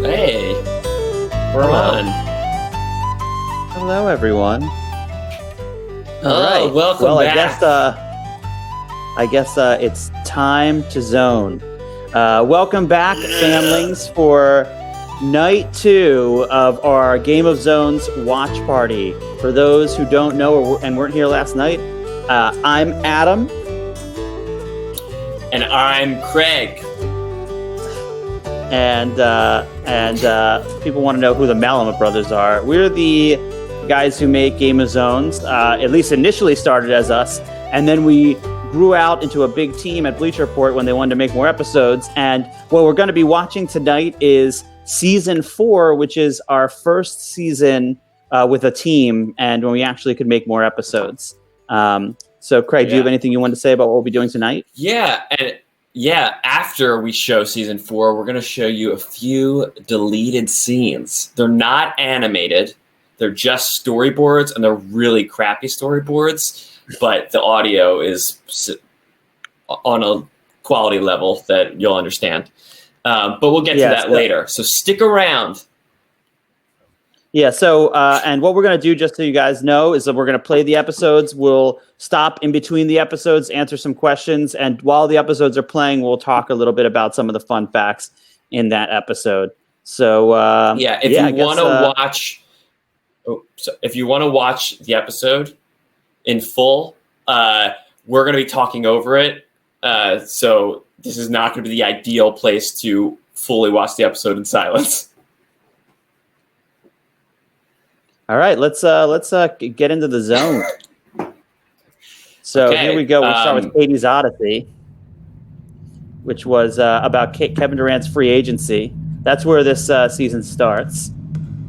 Hey, we're on. Hello, everyone. All right, welcome back. I guess it's time to zone. Welcome back, familings, for night 2 of our Game of Zones watch party. For those who don't know and weren't here last night, I'm Adam. And I'm Craig. And people want to know who the Malamut brothers are. We're the guys who make Game of Zones. At least initially started as us, and then we grew out into a big team at Bleacher Report when they wanted to make more episodes. And what we're going to be watching tonight is season 4, which is our first season with a team, and when we actually could make more episodes. So, Craig, do you have anything you want to say about what we'll be doing tonight? Yeah, after we show season 4, we're going to show you a few deleted scenes. They're not animated. They're just storyboards, and they're really crappy storyboards, but the audio is on a quality level that you'll understand. But we'll get to that later, so stick around. Yeah, so, and what we're going to do, just so you guys know, is that we're going to play the episodes. We'll stop in between the episodes, answer some questions, and while the episodes are playing, we'll talk a little bit about some of the fun facts in that episode. So, if you want to watch the episode in full, we're going to be talking over it. So this is not going to be the ideal place to fully watch the episode in silence. All right, let's get into the zone. So here we go. We'll start with Katie's Odyssey, which was about Kevin Durant's free agency. That's where this season starts.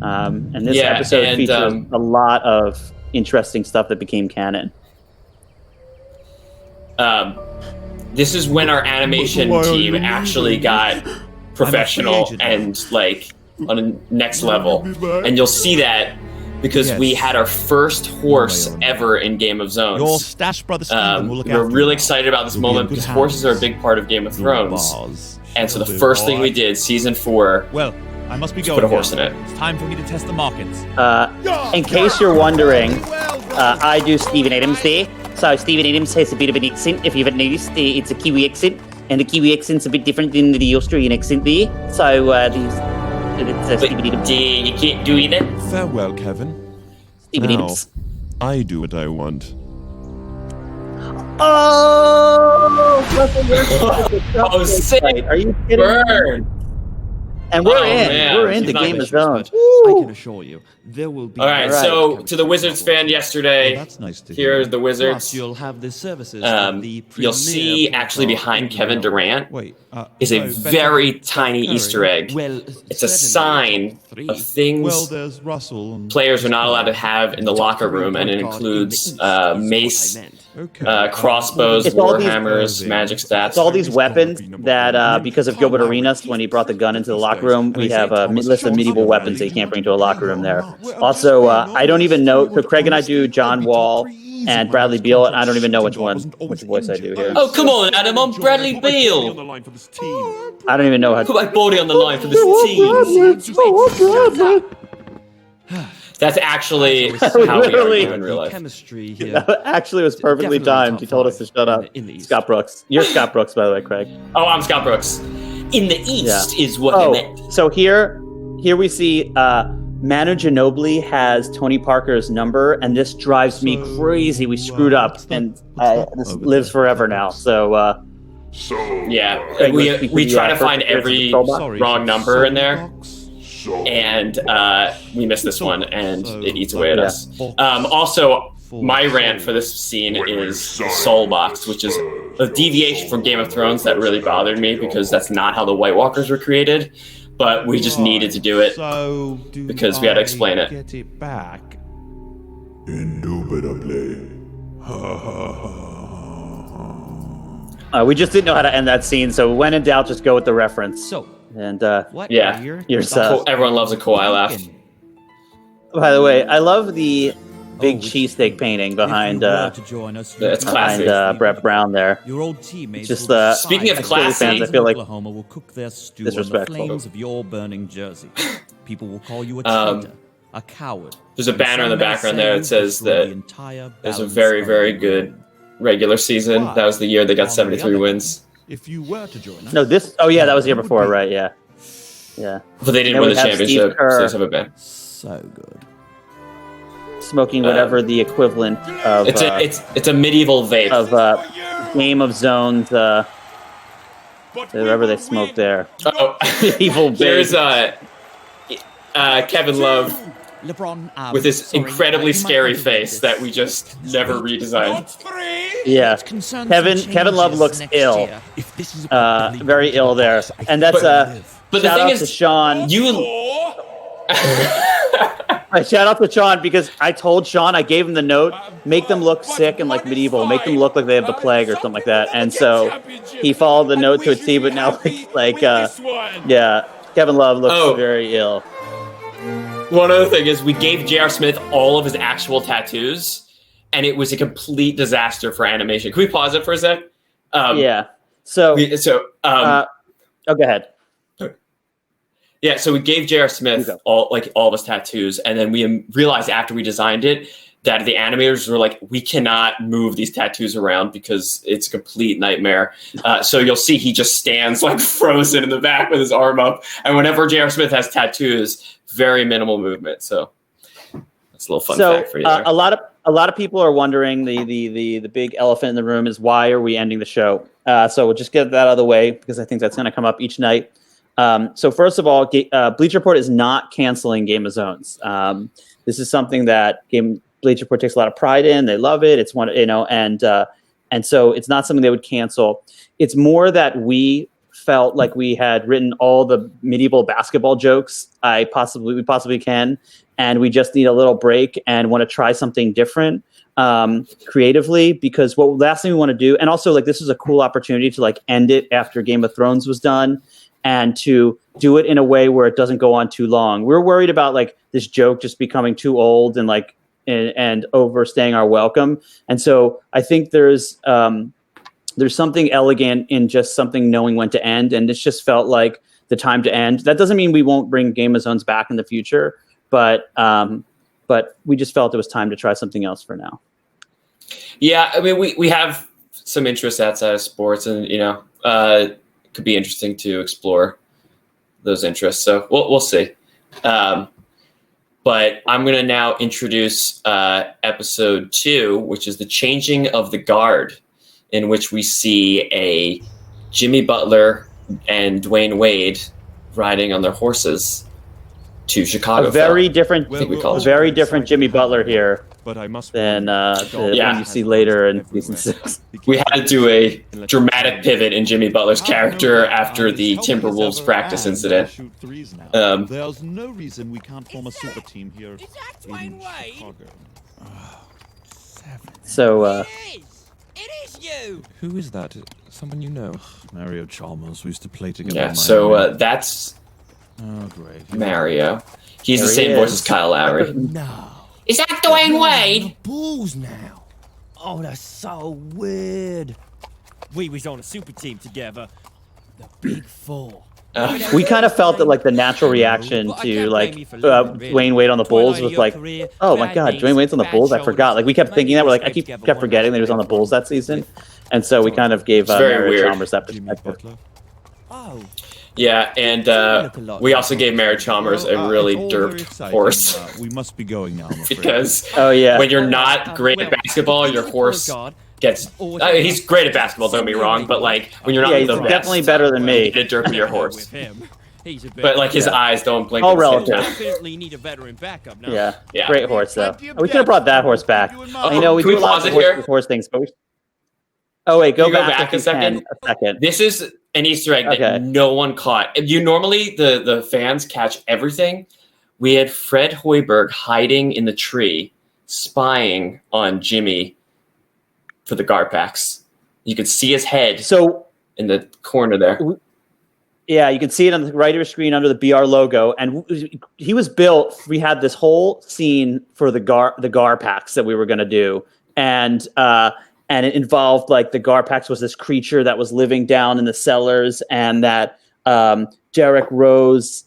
And this episode features a lot of interesting stuff that became canon. This is when our animation team actually got professional and like on a next level. And you'll see that because we had our first horse ever in Game of Zones. Your stash brother Steven will look we're really excited about this moment because horses are a big part of Game of Thrones. And so the first thing we did, season 4, I must be going. Put a horse in it. It's time for me to test the markets. In case you're wondering, I do Stephen Adams there. So Stephen Adams has a bit of an accent. If you haven't noticed, it's a Kiwi accent, and the Kiwi accent's a bit different than the Australian accent there. So it's Stephen Adams. You can't do either. Farewell, Kevin. Stephen Adams. I do what I want. Oh, sick! Are you kidding? Burn. And we're in the Game of Zones. I can assure you, there will be. All right, so to the Wizards fan yesterday, that's nice to here hear. are the Wizards. Plus, you'll have the services. You'll see actually behind Kevin Durant is a very tiny Easter egg. It's a sign of things players are not allowed to have in the locker room, and it includes mace, crossbows, warhammers, magic staffs. It's all these weapons that, because of Gilbert Arenas, when he brought the gun into the locker room, we have a list of medieval weapons that you can't bring to a locker room there. Also, I don't even know. So Craig and I do John Wall and Bradley Beal, and I don't even know which voice I do here. Oh, come on, Adam, I'm Bradley Beal. I don't even know how to put my body on the line for this team. That's actually how we are in real life. Chemistry here. That actually was perfectly timed. He told us to shut up. Scott Brooks. You're Scott Brooks, by the way, Craig. Oh, I'm Scott Brooks. In the East is what I meant. So here we see Manu Ginobili has Tony Parker's number, and this drives me crazy. We screwed up, and this lives forever now. So we try to find every wrong number in there. And we missed this one, and it eats away at us. Also, my rant for this scene is the Soul Box, which is a deviation from Game of Thrones that really bothered me because that's not how the White Walkers were created. But we just needed to do it because we had to explain it. Get it back. Indubitably. we just didn't know how to end that scene, so when in doubt, just go with the reference. So, and everyone loves a Kawhi laugh. By the way, I love the big cheesesteak painting behind It's classic. Brett Brown there. Your old teammates Just will Speaking of decide classy- fans I feel like Oklahoma will cook their stew on the disrespectful. flames of your burning jersey. People will call you a traitor, a coward. There's a and banner in the some may background say there that you've says destroyed that the entire There's a balance very, of very the good world. regular season. That was the year they got On the 73 other wins. hand, if you were to join us, No, this. Oh yeah, that was the year it would before, be right? Yeah. But they didn't Then win we the have Steve championship, so Kerr. they just have a ban. So good. Smoking whatever the equivalent of It's a medieval vape. Game of Zones. Whatever they smoke there. Oh, Evil here's babe. Kevin Love LeBron, with his sorry, incredibly you might scary want to read face this. that we just never redesigned. Yeah. It's concerned Kevin some Love changes looks next ill. year. If this is a Very ill there, and that's But the shout thing out is, to Sean. Shout out to Sean because I told Sean, I gave him the note, make them look sick and like medieval, make them look like they have the plague or something like that. And so he followed the note to a T, but now Kevin Love looks very ill. One other thing is we gave J.R. Smith all of his actual tattoos, and it was a complete disaster for animation. Can we pause it for a sec? Yeah. So go ahead. Yeah, so we gave J.R. Smith all of his tattoos, and then we realized after we designed it that the animators were like, we cannot move these tattoos around because it's a complete nightmare. So you'll see he just stands like frozen in the back with his arm up, and whenever J.R. Smith has tattoos, very minimal movement. So that's a little fun fact for you. A lot of people are wondering the big elephant in the room is why are we ending the show? So we'll just get that out of the way because I think that's going to come up each night. So first of all, Bleacher Report is not canceling Game of Zones. This is something that Bleacher Report takes a lot of pride in. They love it. It's one, and so it's not something they would cancel. It's more that we felt like we had written all the medieval basketball jokes we possibly can, and we just need a little break and want to try something different creatively, because last thing we want to do, and also like this is a cool opportunity to like end it after Game of Thrones was done and to do it in a way where it doesn't go on too long. We're worried about like this joke just becoming too old and like and overstaying our welcome. And so I think there's something elegant in just something knowing when to end, and it's just felt like the time to end. That doesn't mean we won't bring Game of Zones back in the future, but we just felt it was time to try something else for now. Yeah, I mean, we have some interests outside of sports, and it could be interesting to explore those interests. So we'll see. But I'm going to now introduce episode 2, which is the changing of the guard, in which we see a Jimmy Butler and Dwayne Wade riding on their horses to Chicago. A very different Jimmy Butler here But I must than the one Yeah. you see later in season 6. We had to do a dramatic pivot in Jimmy Butler's character after the Timberwolves practice incident. There's no reason we can't form a super team here in Chicago. So It is you! Who is that? Someone you know? Mario Chalmers, we used to play together. Yeah, in so Miami. that's Oh, great. Mario. He's There the he same voice is. as Kyle Lowry. No. Is that Dwayne Wade? Bulls now. Oh, that's so weird. We was on a super team together. The Big Four. we kind of felt that like the natural reaction to like Dwayne Wade on the Bulls was like, oh my God, Dwayne Wade's on the Bulls. I forgot. Like we kept thinking that. We're like, kept forgetting that he was on the Bulls that season, and so we kind of gave very Mario weird. Chalmers that Jimmy perspective. Butler. Oh. Yeah, and we also gave Mary Chalmers a really It's all very derped exciting. horse. We must be going now, I'm afraid. Because Oh yeah, when you're not great at basketball, your horse gets. He's great at basketball, don't get me wrong, but like when you're not yeah, he's the best, definitely better than me. you get a derp with your horse. With him. He's a bit. But like his eyes don't blink. All at the same relative. time. Definitely need a veteran backup now. Yeah, Yeah. great horse though. We could have brought that horse back. I know we Can we do a lot pause of it here? horse things, but oh wait, go Can you go back back if you a second? can, a second. This is an Easter egg that Okay. no one caught. You normally the fans catch everything. We had Fred Hoiberg hiding in the tree, spying on Jimmy for the guard packs. You could see his head So in the corner there. Yeah, you can see it on the right of your screen under the BR logo. And he was built. We had this whole scene for the Gar packs that we were going to do, and it involved like the Gar packs was this creature that was living down in the cellars, and that Derek Rose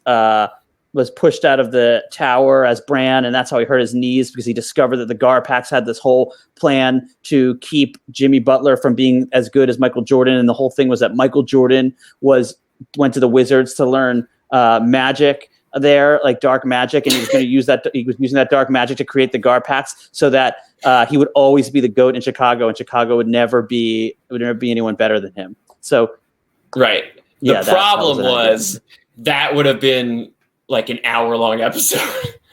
was pushed out of the tower as Bran, and that's how he hurt his knees, because he discovered that the Garpax had this whole plan to keep Jimmy Butler from being as good as Michael Jordan, and the whole thing was that Michael Jordan went to the Wizards to learn magic there, like dark magic, and he was going to use that. He was using that dark magic to create the Garpax so that he would always be the GOAT in Chicago, and Chicago would never be anyone better than him. So, right. The problem was that would have been like an hour-long episode.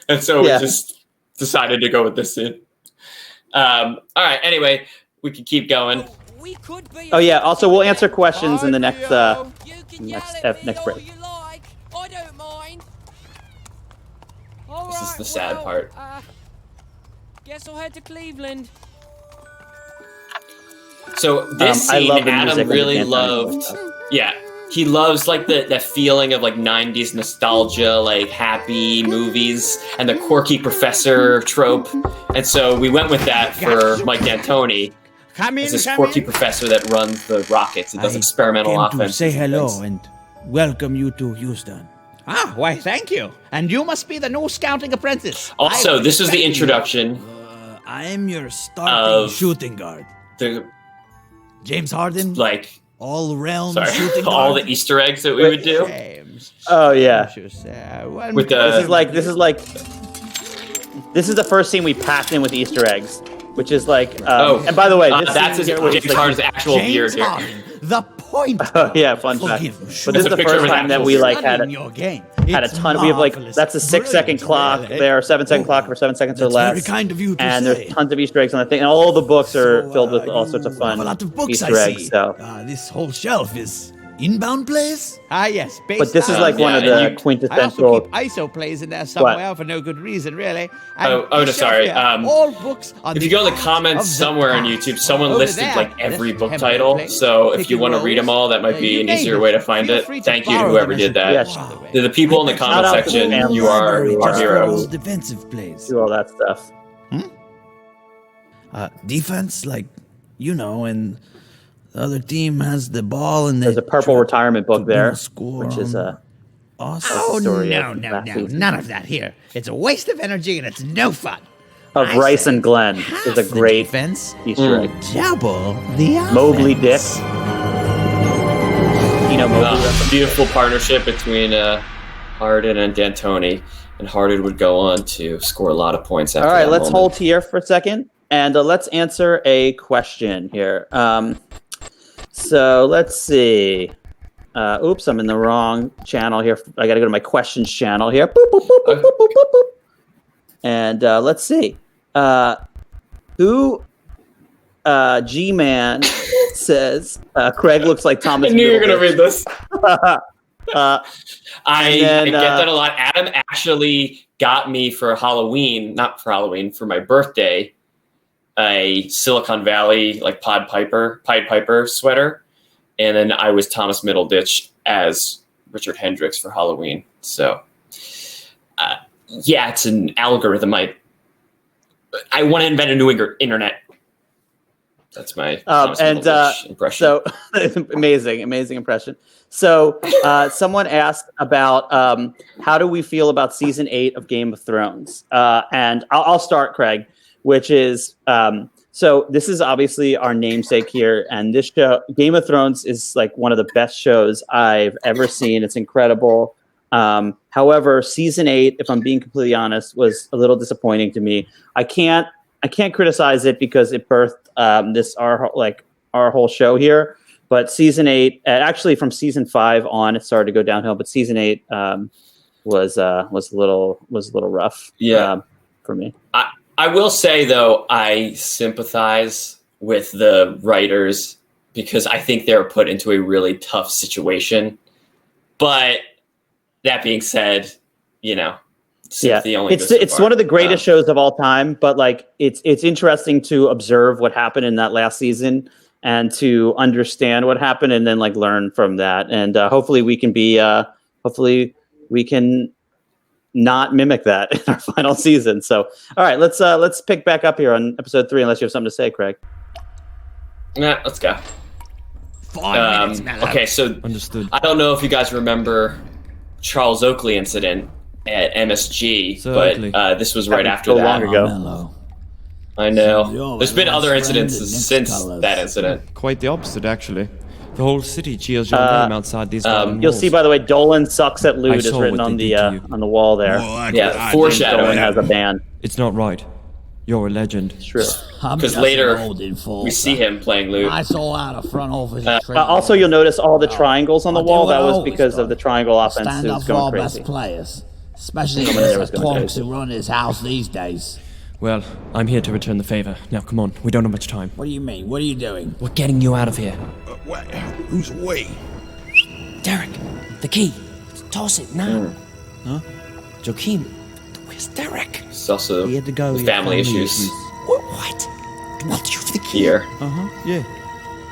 And so we just decided to go with this scene. All right, anyway, we can keep going. Oh, yeah, also we'll answer questions in the next break. I don't mind. This is the sad part. Guess I'll head to Cleveland. So this scene, Adam really loved. Yeah. He loves like that feeling of like 90s nostalgia, like happy movies and the quirky professor trope. And so we went with that for Mike D'Antoni. It's this quirky professor that runs the Rockets and does experimental offense. Say hello and welcome you to Houston. Ah, why, thank you. And you must be the new scouting apprentice. Also, this was the introduction. I am your starting shooting guard. James Harden? Like, all realm shooting guard? All the Easter eggs that we would do. James. Oh, yeah. With the, this is the first scene we packed in with Easter eggs, which is like, and by the way, this that's James Harden's actual beard here. The point. Oh, yeah, fun fact. But this is the first time that we like had a ton. We have like, that's a 6-second clock there, 7-second clock for 7 seconds or less. Very kind of you to and say. There's tons of Easter eggs on the thing, and all the books are filled with all sorts of fun a lot of books Easter eggs. So this whole shelf is inbound plays. Ah, yes. But this is like one of the quintessential. I also keep ISO plays in there somewhere for no good reason, really. And sorry. All books on if you go in the comments somewhere on YouTube, someone listed like every book title. So if you want to read them all, that might be an easier way to find it. Thank you to whoever did that. Yes. To the people in the comment section, you are heroes. Defensive plays. Do all that stuff. Defense, like, and the other team has the ball, and there's a purple retirement book there, which is awesome. Oh, no, none of that here. It's a waste of energy and it's no fun. Of Rice and Glenn is a great defense. Easter egg. Double the offense. Mobley Dick. Beautiful partnership between Harden and D'Antoni, and Harden would go on to score a lot of points after that. All right, let's moment. hold here for a second, and let's answer a question here. So let's see. Oops, I'm in the wrong channel here. I got to go to my questions channel here. Boop, boop, boop, boop, boop, boop, boop, boop. And let's see. Who G-Man says Craig looks like Thomas. I knew you were going to read this. I get uh, that a lot. Adam actually got me for Halloween, not for Halloween, for my birthday, a Silicon Valley like Pied Piper sweater, and then I was Thomas Middleditch as Richard Hendricks for Halloween. So, yeah, it's an algorithm. I want to invent a new internet. That's my Thomas Middleditch impression. So amazing impression. So someone asked about how do we feel about season 8 of Game of Thrones, and I'll start, Craig. Which is, so this is obviously our namesake here. And this show, Game of Thrones, is like one of the best shows I've ever seen. It's incredible. However, season 8, if I'm being completely honest, was a little disappointing to me. I can't criticize it because it birthed our whole show here. But season 8, actually from season 5 on, it started to go downhill. But season 8 was a little rough. For me. I will say, though, I sympathize with the writers because I think they were put into a really tough situation. But that being said, it's one of the greatest shows of all time. But like, it's interesting to observe what happened in that last season and to understand what happened, and then like learn from that. And hopefully we can not mimic that in our final season. So, all right, let's pick back up here on episode 3, unless you have something to say, Craig. Yeah, let's go. 5 minutes, Mallow. Okay, so Understood. I don't know if you guys remember Charles Oakley incident at MSG, So but Oakley. This was right after so that. long ago. Mellow. I know. You're There's been my other friend incidents in mixed since colours. that incident. Quite the opposite, actually. The whole city cheers your name outside these garden You'll walls. see, by the way, Dolan sucks at loot I is saw written what on they the did to you. on the wall there. Yeah, foreshadowing. Dolan has a band. It's not right. You're a legend. It's true. I'm 'Cause just later an old enforcer. We see him playing loot. I saw out a front office. Also, you'll notice all the triangles on the I'll do wall. what That I was always because do. of the triangle offense Stand is up for going our crazy. best players, especially Someone there the was going twonks crazy. who run this house these days. Well, I'm here to return the favor. Now, come on. We don't have much time. What do you mean? What are you doing? We're getting you out of here. Who's we? Derek, the key. Toss it now. Huh? Joaquin, where's Derek? It's also He had to go. he had family issues What? What? You've the key? here. Yeah.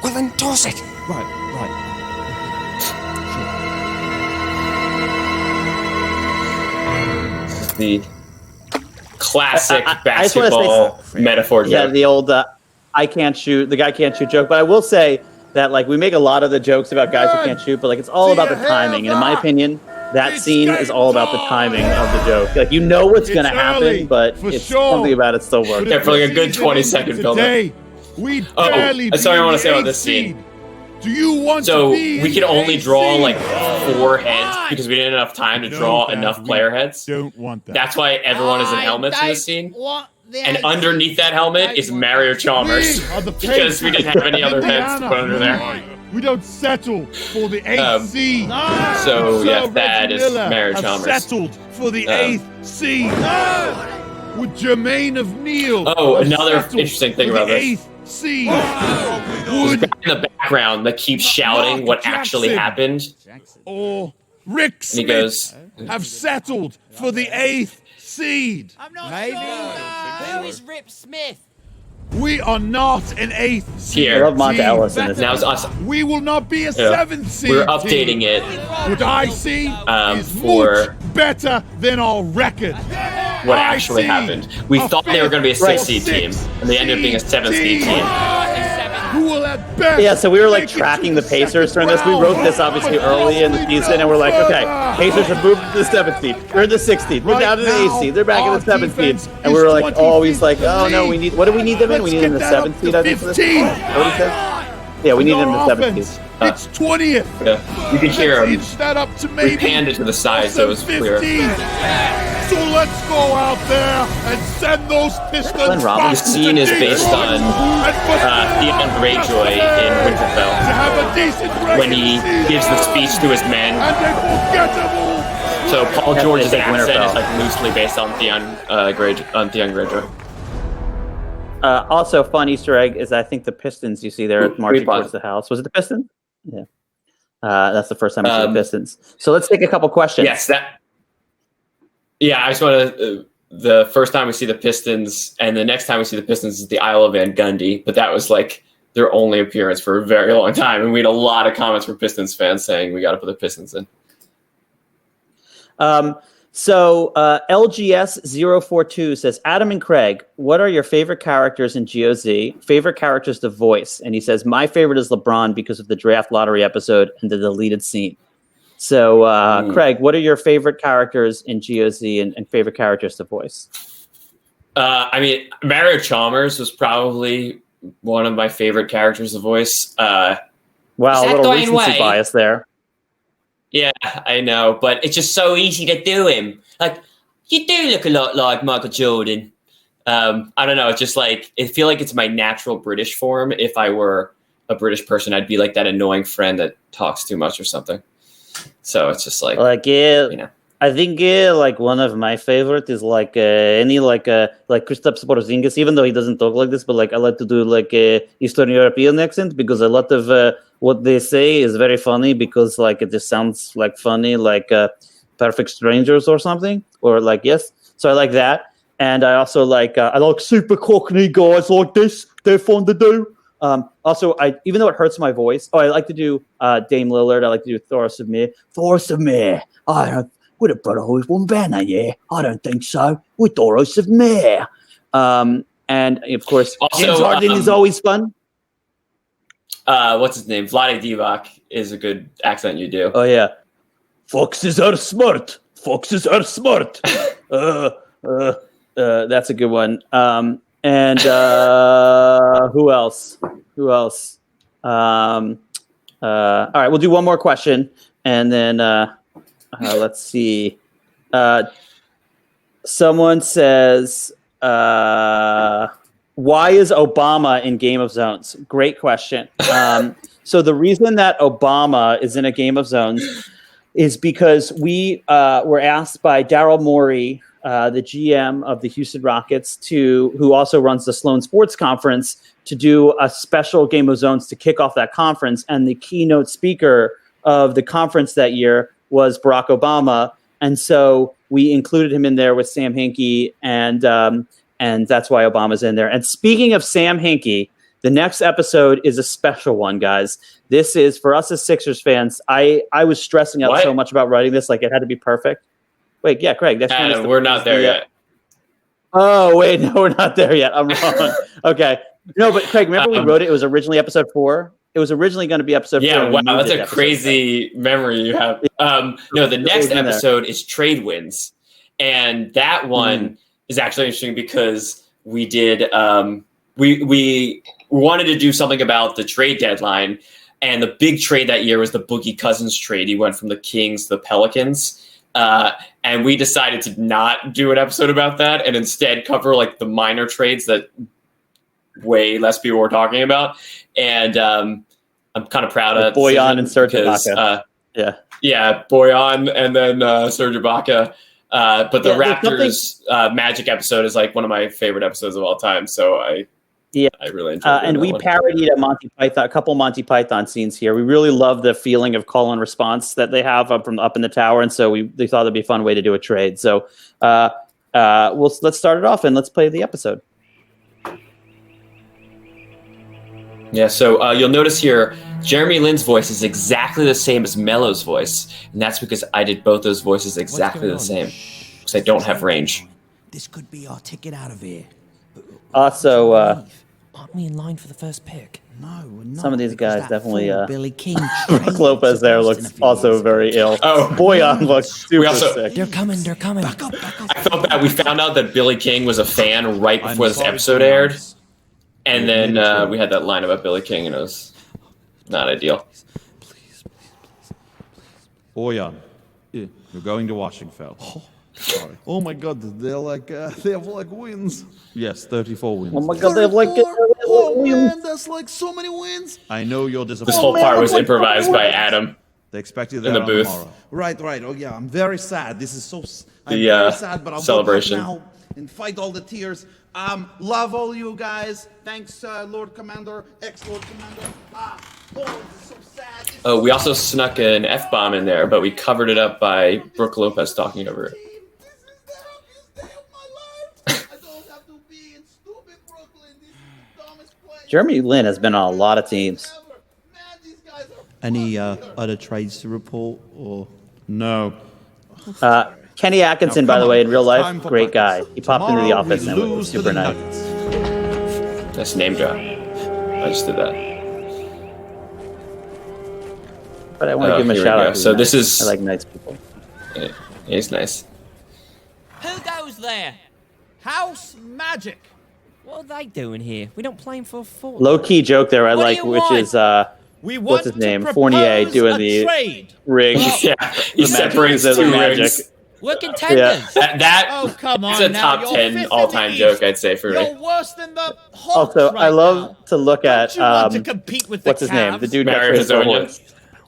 Well, then toss it. Right. The classic I just wanna say- basketball metaphor Yeah, joke. the old I can't shoot, the guy can't shoot joke. But I will say that like we make a lot of the jokes about guys who can't shoot, but like it's all about the timing. And in my opinion, that scene is all about the timing of the joke. Like you know what's going to happen, but it's something about it still works. Yeah, for like a good 20-second build-up. That's something I want to say about this scene. Do you want So to be we could in only the draw AC? like 4 heads because we didn't have enough time to draw enough player heads. Don't want that. That's why everyone is in helmets in this scene. And underneath that helmet is Mario Chalmers We are the because we didn't have any other heads to put under there. We don't settle for the 8th seed. So yeah, Sir that Reggie is Miller Mario have Chalmers. settled for the 8th seed. Would Jermaine of Neil Oh, have another settled interesting thing for about the this. 8th seed? There's a Would guy in the background that keeps shouting what actually Jackson. happened. or Rick And he Smith goes, have settled for the 8th seed? Who is Rip Smith? We are not an 8th seed. Here. I love Monta team. Ellis in this. now it's us. We will not be a Yeah. 7th seed. We're updating team. it What I see is for much better than our record. what I actually see happened. We a thought they were going to be a 6 seed fifth team, and they ended up being a 7 seed team. Who will at best Yeah, so we were like make it tracking to the Pacers during this. We second wrote this round. obviously early in the season, and we're like, okay, Pacers have moved to the 7th seed. We're in the 6th seed. We're Right down to the now, 8th seed. They're back in our the 7th seed. defense And we is were like, always like, oh no, 23. what do we need them in? We Let's need them in get the that 7th up seed, to I think. For this. 15. Is that what he said? Yeah, we need them in the Our 7th offense, seed. It's 20th. Yeah. You can hear Let's him. inch that up to We maybe panned it to the side so it was clear. 15. So let's go out there and send those Pistons Glenn Robinson. back The scene to is based Detroit on and put Theon Greyjoy in to Winterfell have a decent when he regular season gives the speech to his men. and a forgettable. So Paul That's George's like accent Winterfell. is like loosely based on Theon Greyjoy. Also, fun Easter egg is I think the Pistons you see there marching Great towards the house. Was it the Pistons? Yeah. That's the first time I see the Pistons. So let's take a couple questions. Yes, that. Yeah, I just want to. The first time we see the Pistons, and the next time we see the Pistons is the Isle of Van Gundy, but that was like their only appearance for a very long time, and we had a lot of comments from Pistons fans saying we got to put the Pistons in. So LGS042 says, Adam and Craig, what are your favorite characters in GOZ? Favorite characters to voice? And he says, my favorite is LeBron because of the draft lottery episode and the deleted scene. So, Craig, what are your favorite characters in GOZ and favorite characters to voice? I mean, Mario Chalmers was probably one of my favorite characters to voice. Wow, a that little Dwayne recency Wade? bias there. Yeah, I know, but it's just so easy to do him. Like, you do look a lot like Michael Jordan. I don't know. It's just like, I feel like it's my natural British form. If I were a British person, I'd be like that annoying friend that talks too much or something. So it's just like, Yeah, you know. I think like one of my favorite is like any like Kristaps Porzingis, even though he doesn't talk like this, but like I like to do like a Eastern European accent because a lot of what they say is very funny because like it just sounds like funny, like Perfect Strangers or something, or like yes. So I like that, and I also like I like super cockney guys like this. They're fun to do. Also, even though it hurts my voice, I like to do Dame Lillard. I like to do Thoros of Myr. Thoros of Myr. We're the Brotherhood of one banner, yeah? I don't think so. We're Thoros of Myr. And of course, Also, James Harden is always fun. What's his name? Vlade Divac is a good accent you do. Oh yeah, foxes are smart. Foxes are smart. That's a good one. And who else? All right, we'll do one more question, and then let's see. Someone says, why is Obama in Game of Zones? Great question. So the reason that Obama is in a Game of Zones is because we were asked by Daryl Morey, the GM of the Houston Rockets, who also runs the Sloan Sports Conference, to do a special Game of Zones to kick off that conference. And the keynote speaker of the conference that year was Barack Obama. And so we included him in there with Sam Hinkie, and that's why Obama's in there. And speaking of Sam Hinkie, the next episode is a special one, guys. This is, for us as Sixers fans, I was stressing out so much about writing this, like it had to be perfect. Wait, yeah, Craig. That's Adam, we're not there yet. Oh, wait, no, we're not there yet. I'm wrong. Okay. No, but Craig, remember we wrote it? It was originally episode 4. It was originally going to be episode 4. Yeah, wow, that's a crazy memory you have. No, the next episode is trade wins. And that one is actually interesting because we did we wanted to do something about the trade deadline, and the big trade that year was the Boogie Cousins trade. He went from the Kings to the Pelicans. And we decided to not do an episode about that and instead cover like the minor trades that way less people were talking about. And I'm kind of proud of Boyan and Serge Ibaka. Yeah, Boyan and then Serge Ibaka. But the Raptors Magic episode is like one of my favorite episodes of all time. So I really enjoyed it. And we parodied a couple Monty Python scenes here. We really love the feeling of call and response that they have up in the tower, and so they thought it'd be a fun way to do a trade. So let's start it off and let's play the episode. Yeah, so you'll notice here, Jeremy Lin's voice is exactly the same as Melo's voice, and that's because I did both those voices exactly the same, because I don't have range. This could be our ticket out of here. Also, aren't we in line for the first pick? No, we're not. Some of these guys definitely. Billy King. Brook Lopez there looks also very ill. Oh, Boyan looks super sick. They're coming. Back up. I felt bad. We found out that Billy King was a fan right before this episode aired. And then we had that line about Billy King, and it was not ideal. Please. Boyan, you're going to Washington. Sorry. Oh my God, they have like wins. Yes, 34 wins. Oh my God, they have like wins. Man, that's like so many wins. I know you're disappointed. This whole part was improvised by Adam. They expect you in the booth. Tomorrow. Right. Oh yeah, I'm very sad. This is so. I'm very sad, but I'll celebration go back now and fight all the tears. Love all you guys. Thanks, Lord Commander, ex-Lord Commander. This is so sad. We also snuck an F-bomb in there, but we covered it up by Brook Lopez talking over it. Jeremy Lin has been on a lot of teams. Any other trades to report, or no? Kenny Atkinson, by the way, in real life, great guy. He popped into the office and it was super nice. Nice name drop. I just did that. But I want to give him a shout out. So this is. I like nice people. Yeah, he's nice. Who goes there? House Magic. What are they doing here? We don't play him for a fort. Low key joke there, I like, which is what's his name? Fournier doing the rig. Yeah, he separates two rigs. We're contenders. Yeah. Oh, come on. That's a top 10 all-time joke, I'd say, for me. You're worse than the Hawks Also, right I love now. to look at Don't you want to compete with what's the his name? The dude Mary next to the Hazonia. horse.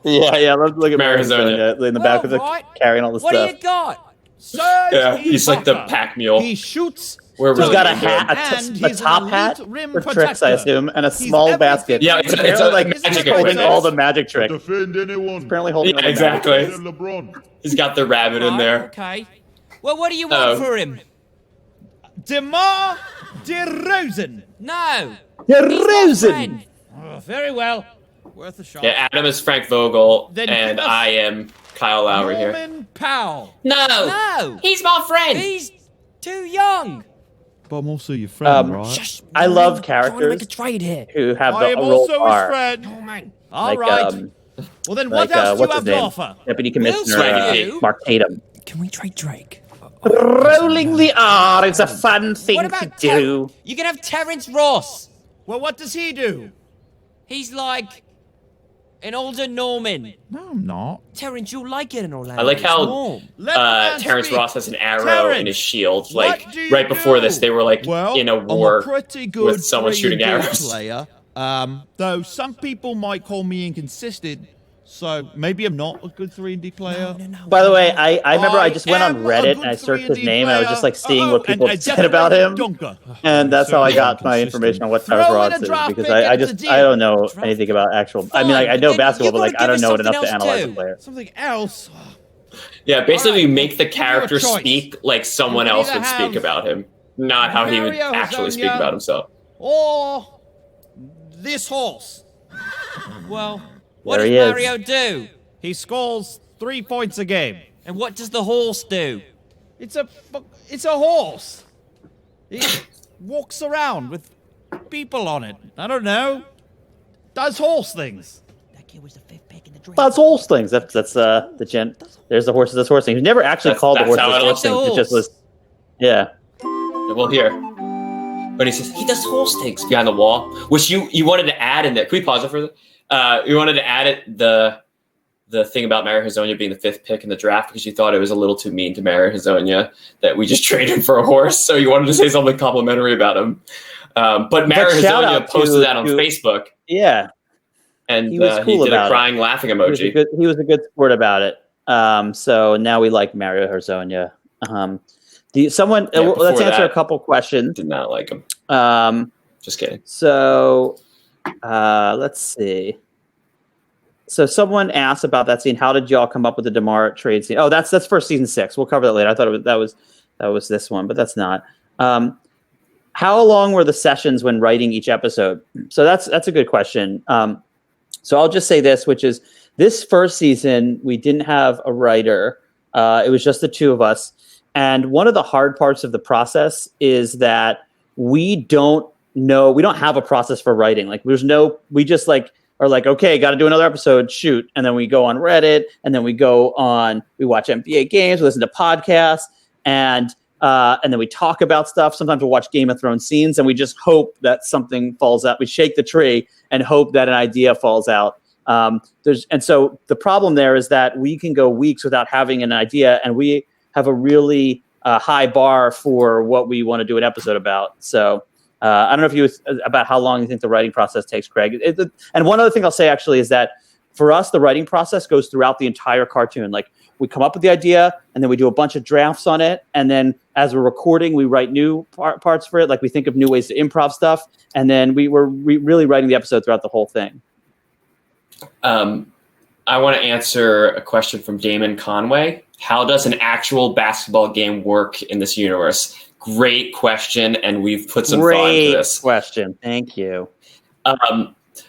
Yeah, I love to look at Mary Hazonia. Hazonia in the back of the carrying all the what stuff. do you got? Serge Yeah, he's like the Ibaka. pack mule. He shoots. Where was He's got a he hat, And a he's top an hat elite rim for tricks, protector. I assume, and a He's small everything. basket. Yeah, it's apparently a like magic holding equipment. all the magic tricks. Defend anyone. Apparently holding all the exactly. LeBron. He's got the rabbit in there. Okay. Well, what do you want for him? DeMar DeRozan. No. DeRozan. very well. Worth a shot. Yeah, Adam is Frank Vogel, Then and give us I am Kyle Lowry here. Norman Powell. No, he's my friend. He's too young. But I'm also your friend, right? Shush, I love Trying to characters make a trade here. who have I the am role also bar. his friend. Norman. All Like, right. Well, then what else do you what's have his to name? offer? Deputy Commissioner Swaggy. Mark Tatum. Can we trade Drake? Rolling the R is a fun thing What to about do. You can have Terrence Ross. Well, what does he do? He's like an older Norman. No, I'm not. Terrence, you'll like it in Orlando. I like It's how warm. Let the man Terrence speak. Ross has an arrow Terrence, in his shield. what Like do you right before do? this, they were like Well, in a I'm war a pretty good with someone shooting 3D arrows. player. Though some people might call me inconsistent, so maybe I'm not a good 3D player. No. By the way, I remember I just went on am a Reddit good and I searched his 3D name and I was just like seeing what people and said about him. Dunker. And that's how I got Certainly my inconsistent. information on what Throw Terrence in Ross a is draft because pick I and it's just a I deal. don't know anything about actual. I mean, like, I know Fine, basketball, you've but like gotta I give don't us know it enough to something analyze else a player. Something else. Yeah, basically All right, we make the give you a character choice. speak like someone You else either would speak have about him, not how he would Mario actually speak Hezonja. about himself. Or this horse. Well, what There does he is. Mario do? He scores 3 points a game. And what does the horse do? It's a horse. He walks around with people on it. I don't know. Does horse things. That kid was the 5th pick in the draft. That's horse things. That's the gent. There's the horses. That's horse things. He never actually That's- called the that's horses how it horse looks. things. It just was. Yeah. Well, here. But he says he does horse things behind the wall, which you wanted to add in there. Can we pause it for the? You wanted to add it the thing about Mario Hezonja being the 5th pick in the draft because you thought it was a little too mean to Mario Hezonja that we just traded for a horse. So you wanted to say something complimentary about him. But Mario shout Hezonja out posted to- that on to- Facebook, Yeah. and He was he cool did a about it. crying, laughing He was, emoji. he was a good sport about it. So now we like Mario Hezonja. Let's before answer that- a couple questions. Did not like him. Just kidding. So let's see. So someone asked about that scene. How did y'all come up with the DeMar trade scene? Oh, that's for season 6. We'll cover that later. I thought that was this one, but that's not. How long were the sessions when writing each episode? So that's a good question. So I'll just say this, which is this first season we didn't have a writer. It was just the two of us. And one of the hard parts of the process is that we don't have a process for writing. Like we just like are like, okay, got to do another episode, shoot. And then we go on Reddit and then we watch NBA games, we listen to podcasts and then we talk about stuff. Sometimes we'll watch Game of Thrones scenes and we just hope that something falls out. We shake the tree and hope that an idea falls out. And so the problem there is that we can go weeks without having an idea and we have a really high bar for what we want to do an episode about. So I don't know about how long you think the writing process takes, Craig. And one other thing I'll say actually is that for us, the writing process goes throughout the entire cartoon. Like we come up with the idea and then we do a bunch of drafts on it. And then as we're recording, we write new parts for it. Like we think of new ways to improv stuff. And then we're really writing the episode throughout the whole thing. I want to answer a question from Damon Conway. How does an actual basketball game work in this universe? Great question, and we've put some thought into this. Great question. Thank you.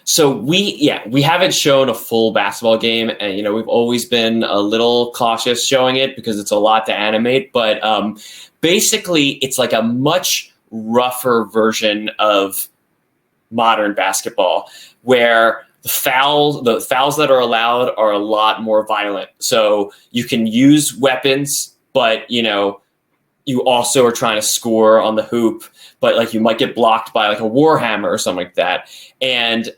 So we haven't shown a full basketball game, and we've always been a little cautious showing it because it's a lot to animate. But basically, it's like a much rougher version of modern basketball, where the fouls that are allowed are a lot more violent. So you can use weapons, but you also are trying to score on the hoop, but like you might get blocked by like a warhammer or something like that. And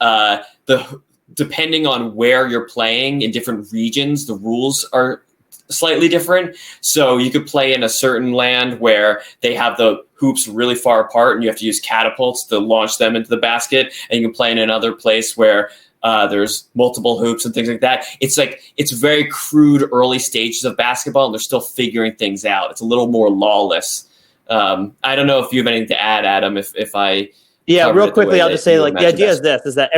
depending on where you're playing in different regions, the rules are slightly different. So you could play in a certain land where they have the hoops really far apart and you have to use catapults to launch them into the basket. And you can play in another place where there's multiple hoops and things like that. It's very crude early stages of basketball, and they're still figuring things out. It's a little more lawless. I don't know if you have anything to add, Adam. If I Real quickly, I'll just say like the idea is basketball. this: is that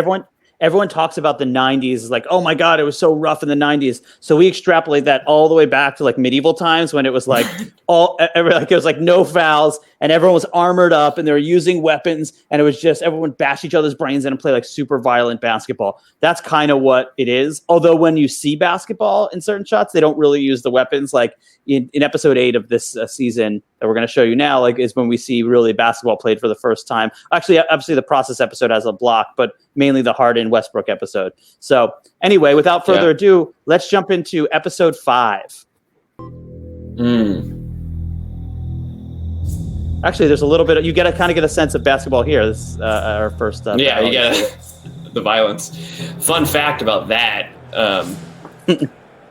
everyone talks about the 90s, like, oh my God, it was so rough in the 90s. So we extrapolate that all the way back to like medieval times when it was like it was like no fouls and everyone was armored up and they were using weapons, and it was just everyone bash each other's brains in and play like super violent basketball. That's kind of what it is. Although when you see basketball in certain shots, they don't really use the weapons. Like in episode 8 of this season that we're going to show you now, like is when we see really basketball played for the first time. Actually, obviously the process episode has a block, but mainly the Harden Westbrook episode. So anyway, without further ado, let's jump into episode 5. Actually, there's a little bit. You get to kind of get a sense of basketball here. This is our first. You get the violence. Fun fact about that.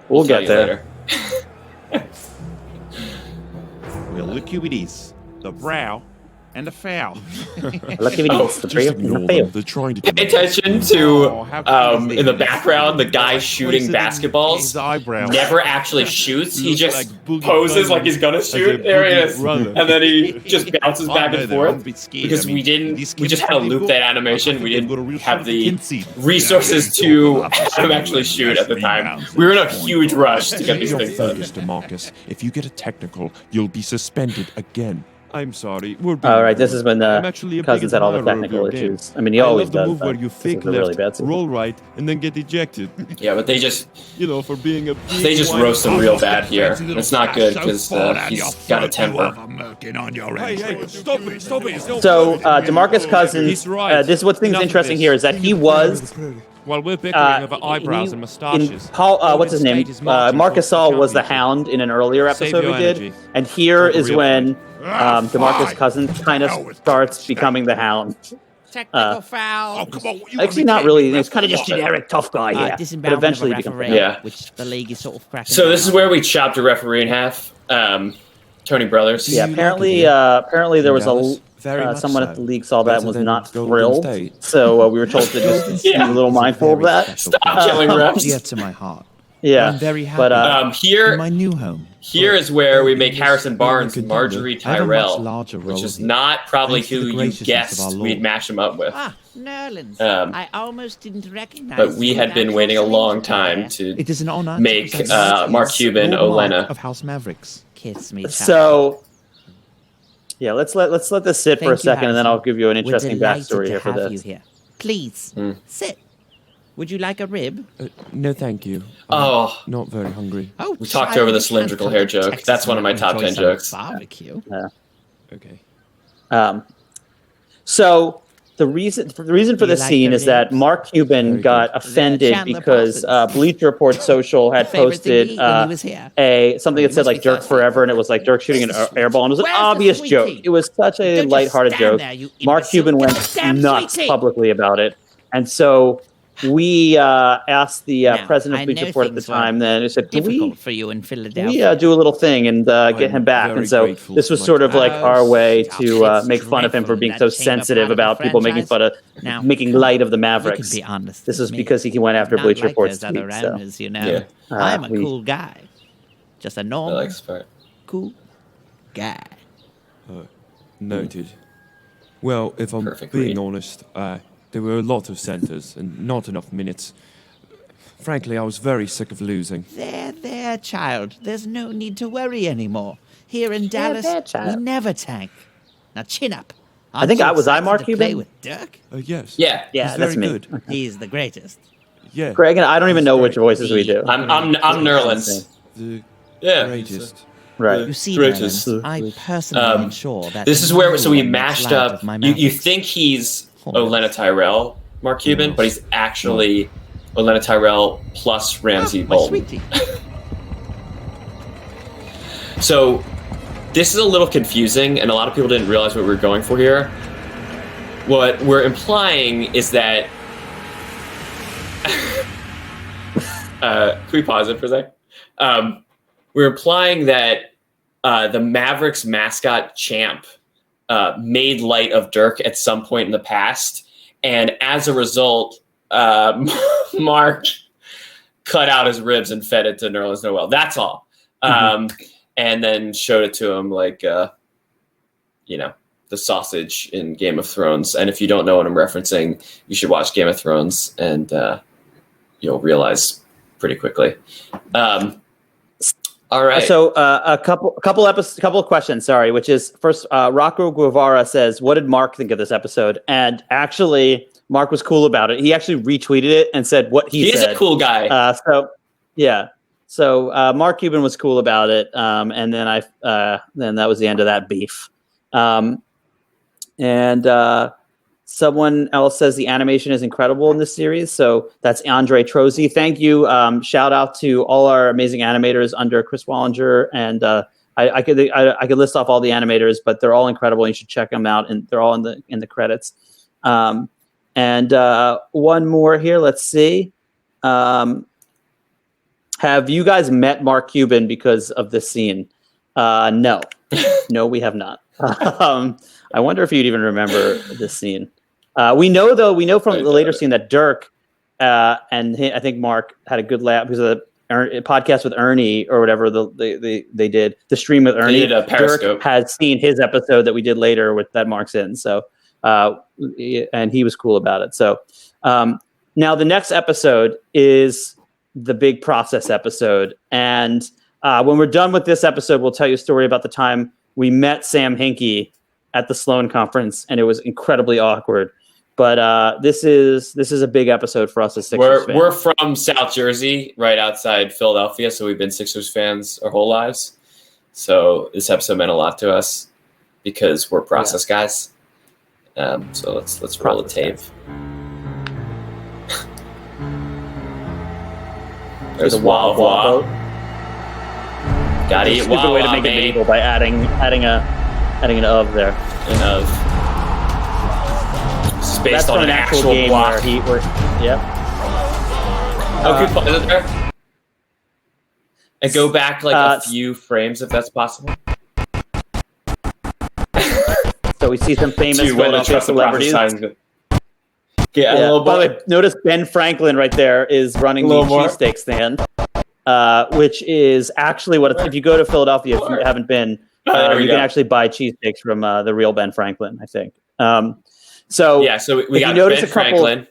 We'll get there. Later. Well, look who it is. The brow and the foul. Look who it is. The brow and the foul. They're trying to Pay attention to in the background, the guy shooting basketballs never actually shoots. He just poses like he's gonna shoot. There he is, and then he just bounces back and forth because we just had to loop that animation. We didn't have the resources to have him actually shoot at the time. We were in a huge rush to get these things done. Mr. Marcus, if you get a technical, you'll be suspended again. I'm sorry. All right, this is when Cousins had all the technical issues. I mean, he always does. Move where you fake left, really bad roll right, and then get ejected. Yeah, but they just, for being a. They just roast him real bad here. It's not good because he's got a temper. Hey, stop it! So DeMarcus Cousins. This is what things interesting here is that he was. While we're bickering over eyebrows and mustaches. What's his name? Marcus Saul was the Hound in an earlier episode we did, and here is when DeMarcus Cousins kind of starts becoming the Hound. Technical foul. Oh, come on. Actually, not really. It's kind of just generic tough guy here, but eventually becomes which the league is sort of cracking. So this is where we chopped a referee in half. Tony Brothers. Yeah, apparently there was someone at the league saw that and was not thrilled. So we were told to just be a little mindful of that. Stop killing refs. Dear to my heart. Yeah, I'm very happy. But here, in my new home. Here is where we make Harrison Barnes Marjorie Tyrell, which is not probably who you guessed we'd mash him up with. Nerlens. I almost didn't recognize. But we had been waiting a long time to make Mark Cuban Olenna of House Mavericks. Kiss me. So. Yeah, let's let this sit for a second, and then I'll give you an interesting backstory here for this. Please sit. Would you like a rib? No, thank you. Not very hungry. Oh, we talked over the cylindrical hair joke. That's one of my top 10 jokes. Barbecue. Yeah. Okay. So the reason for this scene is that Mark Cuban got offended because Bleacher Report Social had posted something that said like Dirk Forever, and it was like Dirk shooting an air ball, and it was an obvious joke. It was such a lighthearted joke. Mark Cuban went nuts publicly about it, and so we asked the president of Bleacher Report at the time. Then he said, "Can we for you in Philadelphia? We do a little thing and get him back?" And so this was sort of like our way to make fun of him for being so sensitive about people making fun of, making light of the Mavericks. Be honest. This was because he went after Bleacher Report's tweet. Owners, I'm a cool guy, just a normal, cool guy. Noted. Well, if I'm being honest, there were a lot of centers and not enough minutes. Frankly, I was very sick of losing. There, child. There's no need to worry anymore. Here in Dallas, we never tank. Now chin up. I think was I Mark Cuban? Play with Dirk? Yes. Yeah, that's me. Good. He's the greatest. Yeah. Greg and I don't even know which voices we do. I'm Nerlens. The greatest. Right. You see, Nerlens, I personally ensure that this is where we mashed up. You think he's Olenna Tyrell, Mark Cuban, but he's actually Olenna Tyrell plus Ramsey Bolton. So this is a little confusing, and a lot of people didn't realize what we were going for here. What we're implying is that can we pause it for a sec? We're implying that the Mavericks mascot Champ made light of Dirk at some point in the past, and as a result, Mark cut out his ribs and fed it to Nerlens Noel. That's all. And then showed it to him like, the sausage in Game of Thrones. And if you don't know what I'm referencing, you should watch Game of Thrones, and you'll realize pretty quickly. All right. So a couple of questions. Sorry, which is first, Rocco Guevara says, "What did Mark think of this episode?" And actually, Mark was cool about it. He actually retweeted it and said what he said. He's a cool guy. So Mark Cuban was cool about it. And then then that was the end of that beef. Someone else says the animation is incredible in this series. So that's Andre Trozi. Thank you. Shout out to all our amazing animators under Chris Wallinger. And I could list off all the animators, but they're all incredible. You should check them out, and they're all in the credits. And one more here. Let's see. Have you guys met Mark Cuban because of this scene? No, we have not. I wonder if you'd even remember this scene. We know from the later scene that Dirk I think Mark had a good laugh because of the podcast with Ernie or whatever they did, the stream with Ernie. They did a Periscope. Dirk has seen his episode that we did later that Mark's in. So, and he was cool about it. So now the next episode is the big process episode. And when we're done with this episode, we'll tell you a story about the time we met Sam Hinkie at the Sloan conference, and it was incredibly awkward. But this is a big episode for us as Sixers fans. We're from South Jersey, right outside Philadelphia, so we've been Sixers fans our whole lives. So this episode meant a lot to us because we're process guys. So let's roll the tape. There's Wah Wah. Gotta eat Wah Wah, way to make it medieval by adding an of there. An of. Based That's on an actual game block. Yep. Okay, pause it there. And go back a few frames if that's possible. So we see some famous Philadelphia celebrities. Yeah, a little by the way, notice Ben Franklin right there is running the cheesesteak stand, which is actually if you go to Philadelphia, if you haven't been, you can actually buy cheesesteaks from the real Ben Franklin, I think. So we got Ben Franklin.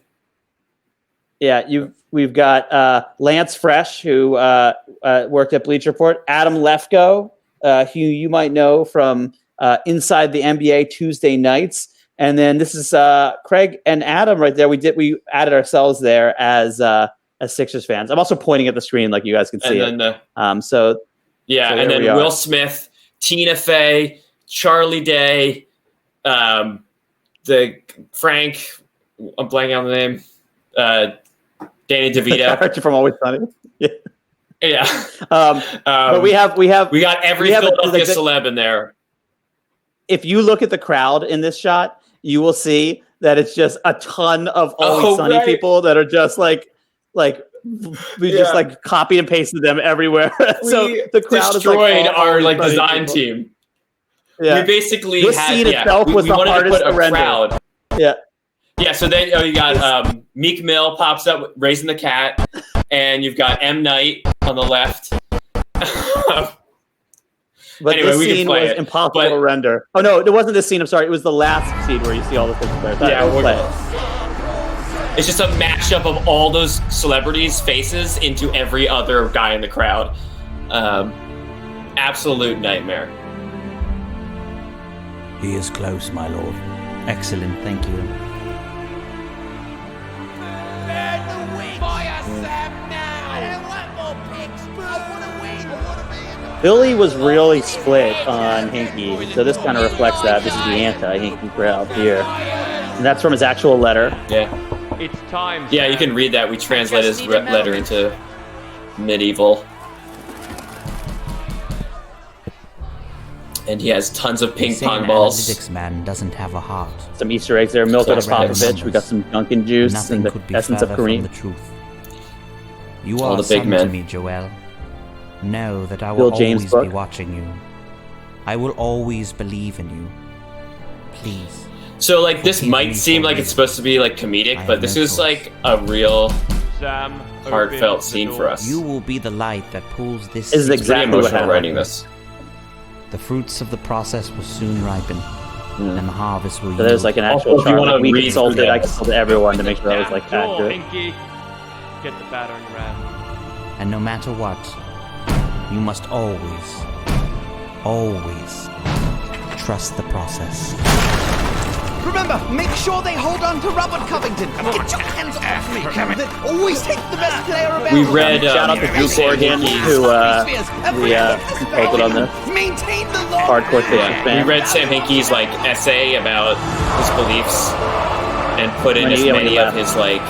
We've got Lance Fresh, who worked at Bleacher Report. Adam Lefko, who you might know from Inside the NBA Tuesday Nights. And then this is Craig and Adam right there. We added ourselves there as Sixers fans. I'm also pointing at the screen like you guys can see it. And then Will Smith, Tina Fey, Charlie Day, the Frank. I'm blanking on the name. Danny DeVito from Always Sunny. Yeah. But we got every Philadelphia celeb in there. If you look at the crowd in this shot, you will see that it's just a ton of Always Sunny people that are just we just copied and pasted them everywhere. So the crowd destroyed is our design team. Yeah. We basically this scene itself was the hardest to render. Crowd. Yeah. Yeah. So then you got Meek Mill pops up raising the cat, and you've got M. Night on the left. But anyway, this scene was impossible to render. Oh no, it wasn't this scene. I'm sorry. It was the last scene where you see all the things there. It's just a mashup of all those celebrities' faces into every other guy in the crowd. Absolute nightmare. He is close, my lord. Excellent, thank you. Billy was really split on Hinkie, so this kind of reflects that. This is the anti-Hinkie crowd here. And that's from his actual letter. Yeah. It's time. Yeah, you can read that. We translate his letter into medieval. And he has tons of ping pong balls. Analytics man doesn't have a heart. Some Easter eggs there. Milk of Popovich. We got some Dunkin' juice and the essence of Kareem. The truth. You are the big men to me, Joel. Know that I will always be watching you. I will always believe in you. Please. So this might seem like it's supposed to be comedic, but this is a real heartfelt scene for us. You will be the light that pulls this. This is exactly what happened. Writing this. The fruits of the process will soon ripen, and the harvest will yield. So there's an actual chart. We consulted. I consulted everyone to make sure that was accurate. Get the battering ram. And no matter what, You must always, always trust the process. Remember, make sure they hold on to Robert Covington. Get your hands off me. Always take the best player available. We read shout out to Drew Corrigan, who we consulted on this. Maintain the law. Hardcore Sixers fan. We read Sam Hinkie's like essay about his beliefs and put in as many of his like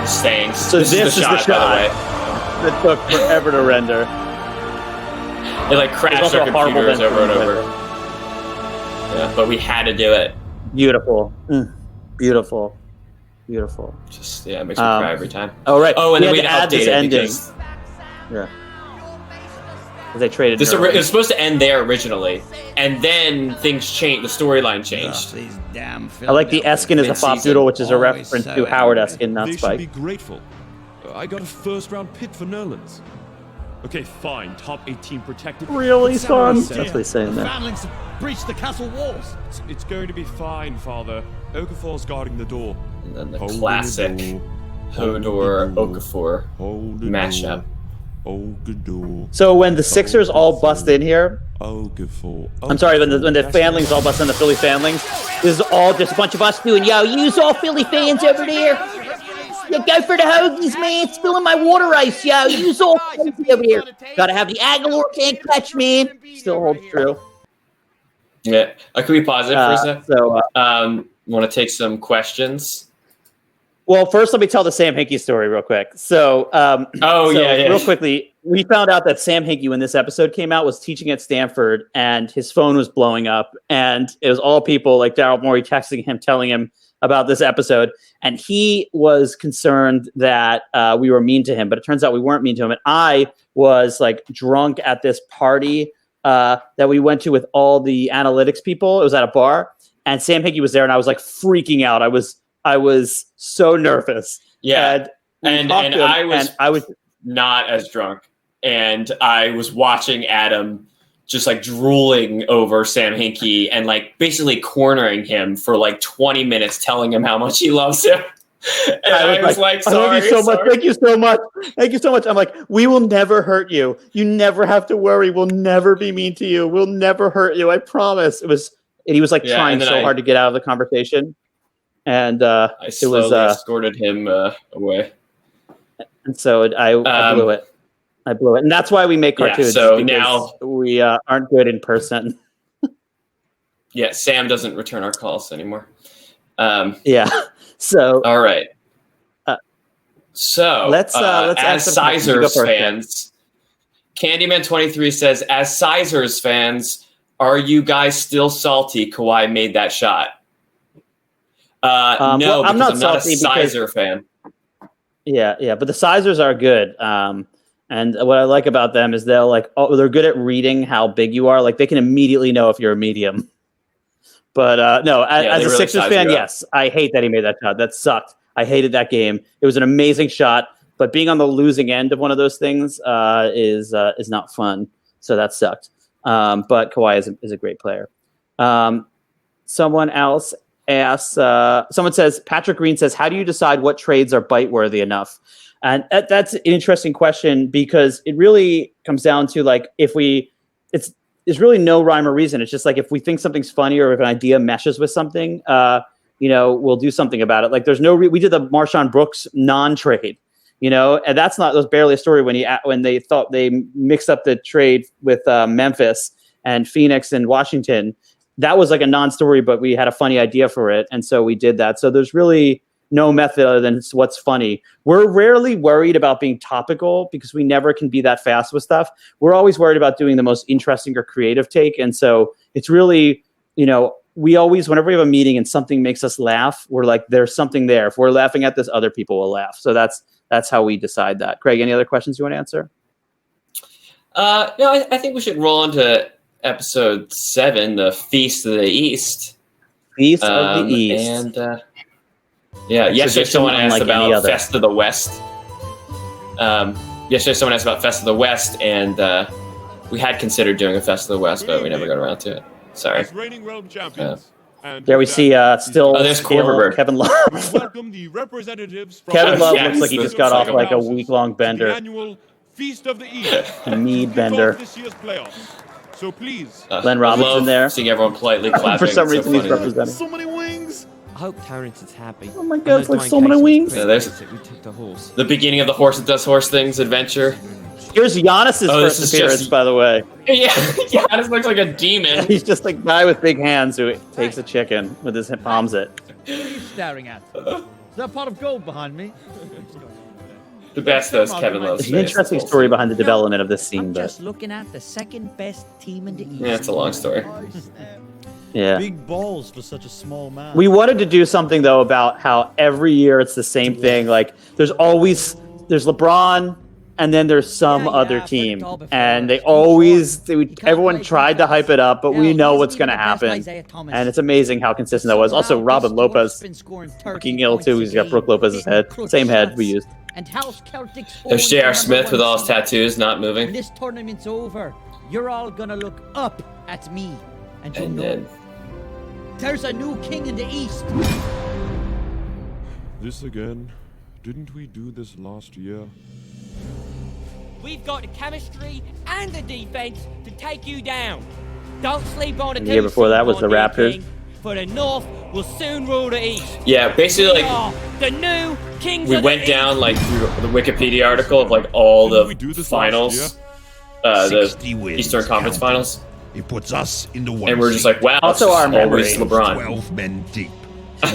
sayings. So this is the shot, by the way. That took forever to render. It like crashed our computers over and over. Yeah, but we had to do it. Beautiful. Beautiful. Just, it makes me cry every time. Oh, right. Oh, and then we had to update add this ending. because... Yeah. Because they traded it was supposed to end there originally, and then things changed. The storyline changed. These damn I like the Eskin as a pop doodle, which is a reference to Howard Eskin, not They Spike. should be grateful. I got a first-round pick for Nerlands. Okay, fine. Top 18 protected. Really, son? That's That's what he's saying there. Foundlings have breached the castle walls. It's going to be fine, Father. Okafor's guarding the door. And then the classic Hodor Okafor mashup. So when the Sixers all bust in here, I'm sorry, when the Fanlings all bust in, the Philly Fanlings, this is all just a bunch of us doing, yo, use all Philly fans over there. Yeah, go for the Hoagies, man. Spilling my water ice, yo. Use all Philly over here. Gotta have the Aguilar can't catch, man. Still holds true. Yeah. Can we pause it for a sec? So, want to take some questions? Well, first, let me tell the Sam Hinkie story real quick. So, real quickly, we found out that Sam Hinkie, when this episode came out, was teaching at Stanford, and his phone was blowing up, and it was all people like Daryl Morey texting him, telling him about this episode, and he was concerned that we were mean to him, but it turns out we weren't mean to him, and I was like drunk at this party that we went to with all the analytics people. It was at a bar, and Sam Hinkie was there, and I was like freaking out. I was so nervous. Yeah, and I was not as drunk, and I was watching Adam just like drooling over Sam Hinkie and like basically cornering him for like 20 minutes, telling him how much he loves him. And I was like, sorry, I love you so much. Thank you so much. Thank you so much. I'm like, we will never hurt you. You never have to worry. We'll never be mean to you. We'll never hurt you. I promise. And he was like trying so hard to get out of the conversation. And I slowly escorted him away. And so I blew it. I blew it. And that's why we make cartoons. So now we aren't good in person. Yeah, Sam doesn't return our calls anymore. Yeah. So all right. So let's as Sizers fans, Candyman23 says, as Sizers fans, are you guys still salty Kawhi made that shot? No, I'm not a Sizer fan. Yeah, but the Sizers are good. And what I like about them is they're good at reading how big you are. Like they can immediately know if you're a medium. But no, as a Sixers fan, yes, I hate that he made that shot. That sucked. I hated that game. It was an amazing shot, but being on the losing end of one of those things is not fun. So that sucked. But Kawhi is a great player. Someone else asks. Someone says Patrick Green says, "How do you decide what trades are bite worthy enough?" And that's an interesting question because it really comes down to like there's really no rhyme or reason. It's just like if we think something's funny or if an idea meshes with something, we'll do something about it. Like there's we did the Marshawn Brooks non-trade, and that was barely a story when they thought they mixed up the trade with Memphis and Phoenix and Washington. That was like a non-story, but we had a funny idea for it, and so we did that. So there's really no method other than what's funny. We're rarely worried about being topical because we never can be that fast with stuff. We're always worried about doing the most interesting or creative take. And so it's really, we always, whenever we have a meeting and something makes us laugh, we're like, there's something there. If we're laughing at this, other people will laugh. So that's how we decide that. Craig, any other questions you want to answer? No, I think we should roll into episode 7, the Feast of the East. Feast of the East. And, yesterday someone asked about Fest of the West. Yesterday someone asked about Fest of the West, and we had considered doing a Fest of the West, but we never got around to it. Sorry. As reigning realm champions, There we see still there's Corverberg. Kevin Love. Welcome the representatives from Kevin Love Yes, looks like he just got off like a week-long bender. annual Feast of the East. Mead bender. This year's playoffs. So please, Glenn Robinson there. Seeing everyone politely clapping. For some It's so reason, he's funny. representing. So many wings. I hope Terrence is happy. Oh my God, it's like so many wings. Yeah, there's We took the horse. the beginning of the horse that does horse things adventure. Here's Giannis's Oh, this first is appearance, just- by the way. Yeah, this looks like a demon. He's just a guy with big hands who takes a chicken with his palms it. What are you staring at? Is that pot of gold behind me? The best though is Kevin Love's There's an face. interesting story behind the development of this scene, I'm but just looking at the second best team in the East. Yeah, it's a long story. yeah. Big balls for such a small man. We wanted to do something though about how every year it's the same thing. Like there's LeBron, and then there's some other team, and everyone tried to hype it up, but we know what's going to happen, and it's amazing how consistent that was. Also, Robin Lopez, fucking ill too. He's got Brooke Lopez's head, same head we used. And House Celtics. There's J.R. Smith with all his tattoos not When moving. this tournament's over, you're all gonna look up at me, and you And know then there's a new king in the East. this again. Didn't we do this last year? We've got the chemistry and the defense to take you down. Don't sleep on the And the year before that was the Raptors. King, for the North will soon rule the East. yeah, basically We like are the new kings we of the went down East. like through the Wikipedia article of like all Didn't we the do this finals, last the 60 wins Eastern Conference counting. Finals, It puts us in the one and we're just seed. like, wow, Also it's our just always memory. LeBron. 12 men deep.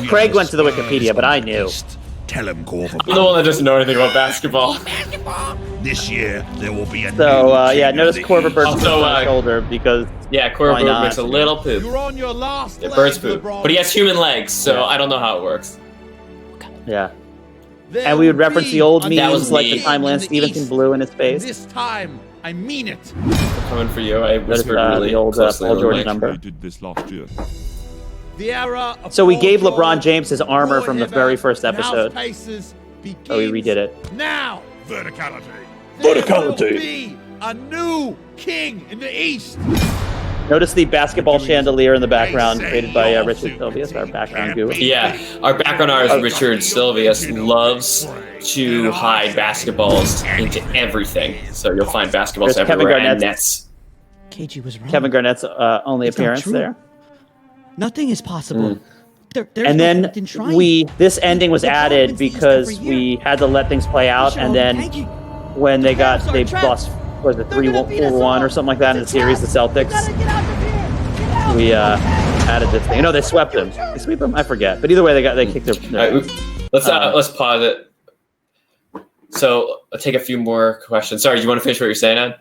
We Craig are went to the Spurs Wikipedia, but of I the knew. East. Tell him, Corver. I'm the one that doesn't know anything about basketball. This year there will be a So new yeah, king notice of the Corver East. Bird's Also, on his shoulder because Yeah, Why Corver not? makes a little poop. You're on your last Yeah, leg, bird's poop, LeBron. but he has human legs, so I don't know how it works. yeah. There And we would will reference be the old a That memes was like me. the time Lance king in the Stevenson East. blew in his face. This time, I mean it. Coming for you, I That is whispered really the old closely Paul to the George mic. number. We did this last year. The era of So we Paul gave George, LeBron James his armor Roy from the Hibbert, very first and House episode. Pacers Oh, we redid it. Now, Verticality. there will be a new king in the East. Notice the basketball chandelier in the background created by Richard Sylvius, our background guru. Yeah, our background artist Richard Sylvius loves to hide basketballs into everything. So you'll find basketballs There's Kevin everywhere and Garnett's- nets. KG was wrong. Kevin Garnett's only It's not appearance true. there. Nothing is possible. There's And no then point in trying. this ending was LeBron added wins the East because every year. we had to let things play out, and then when they Cavs are they trapped. lost, was it They're gonna beat us 3-1 or all. something like that in the It's a series, the trap. Celtics. We gotta get out of here. Get out. We added this thing. No, they swept them. They sweep them? I forget. But either way, they kicked their. All right, let's pause it. So I'll take a few more questions. Sorry, do you want to finish what you're saying, Ed?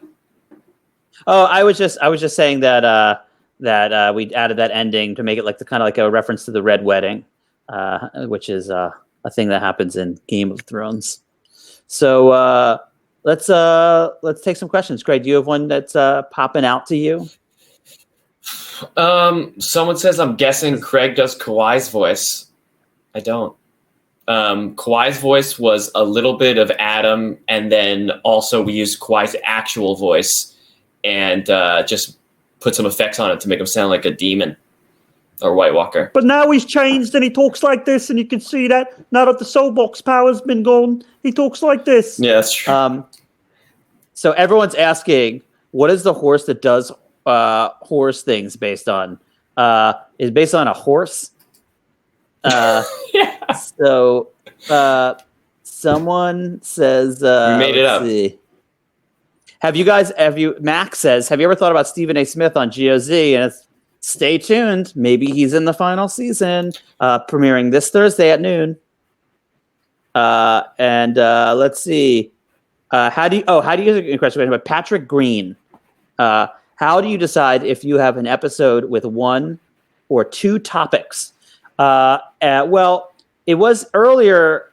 Oh, I was just saying that we added that ending to make it like the kind of like a reference to the Red Wedding, which is a thing that happens in Game of Thrones. So let's take some questions. Craig, do you have one that's popping out to you? Someone says I'm guessing Craig does Kawhi's voice. I don't. Kawhi's voice was a little bit of Adam, and then also we used Kawhi's actual voice and just put some effects on it to make him sound like a demon or White Walker. But now he's changed and he talks like this, and you can see that now that the soulbox power's been gone, he talks like this. Yeah, that's true. So everyone's asking, what is the horse that does horse things based on? Is based on a horse? Yeah. So someone says, We made it up. see. Max says, have you ever thought about Stephen A. Smith on GOZ? And it's, stay tuned. Maybe he's in the final season, premiering this Thursday at noon. And let's see. How do you question about Patrick Green? How do you decide if you have an episode with one or two topics? Well, it was earlier.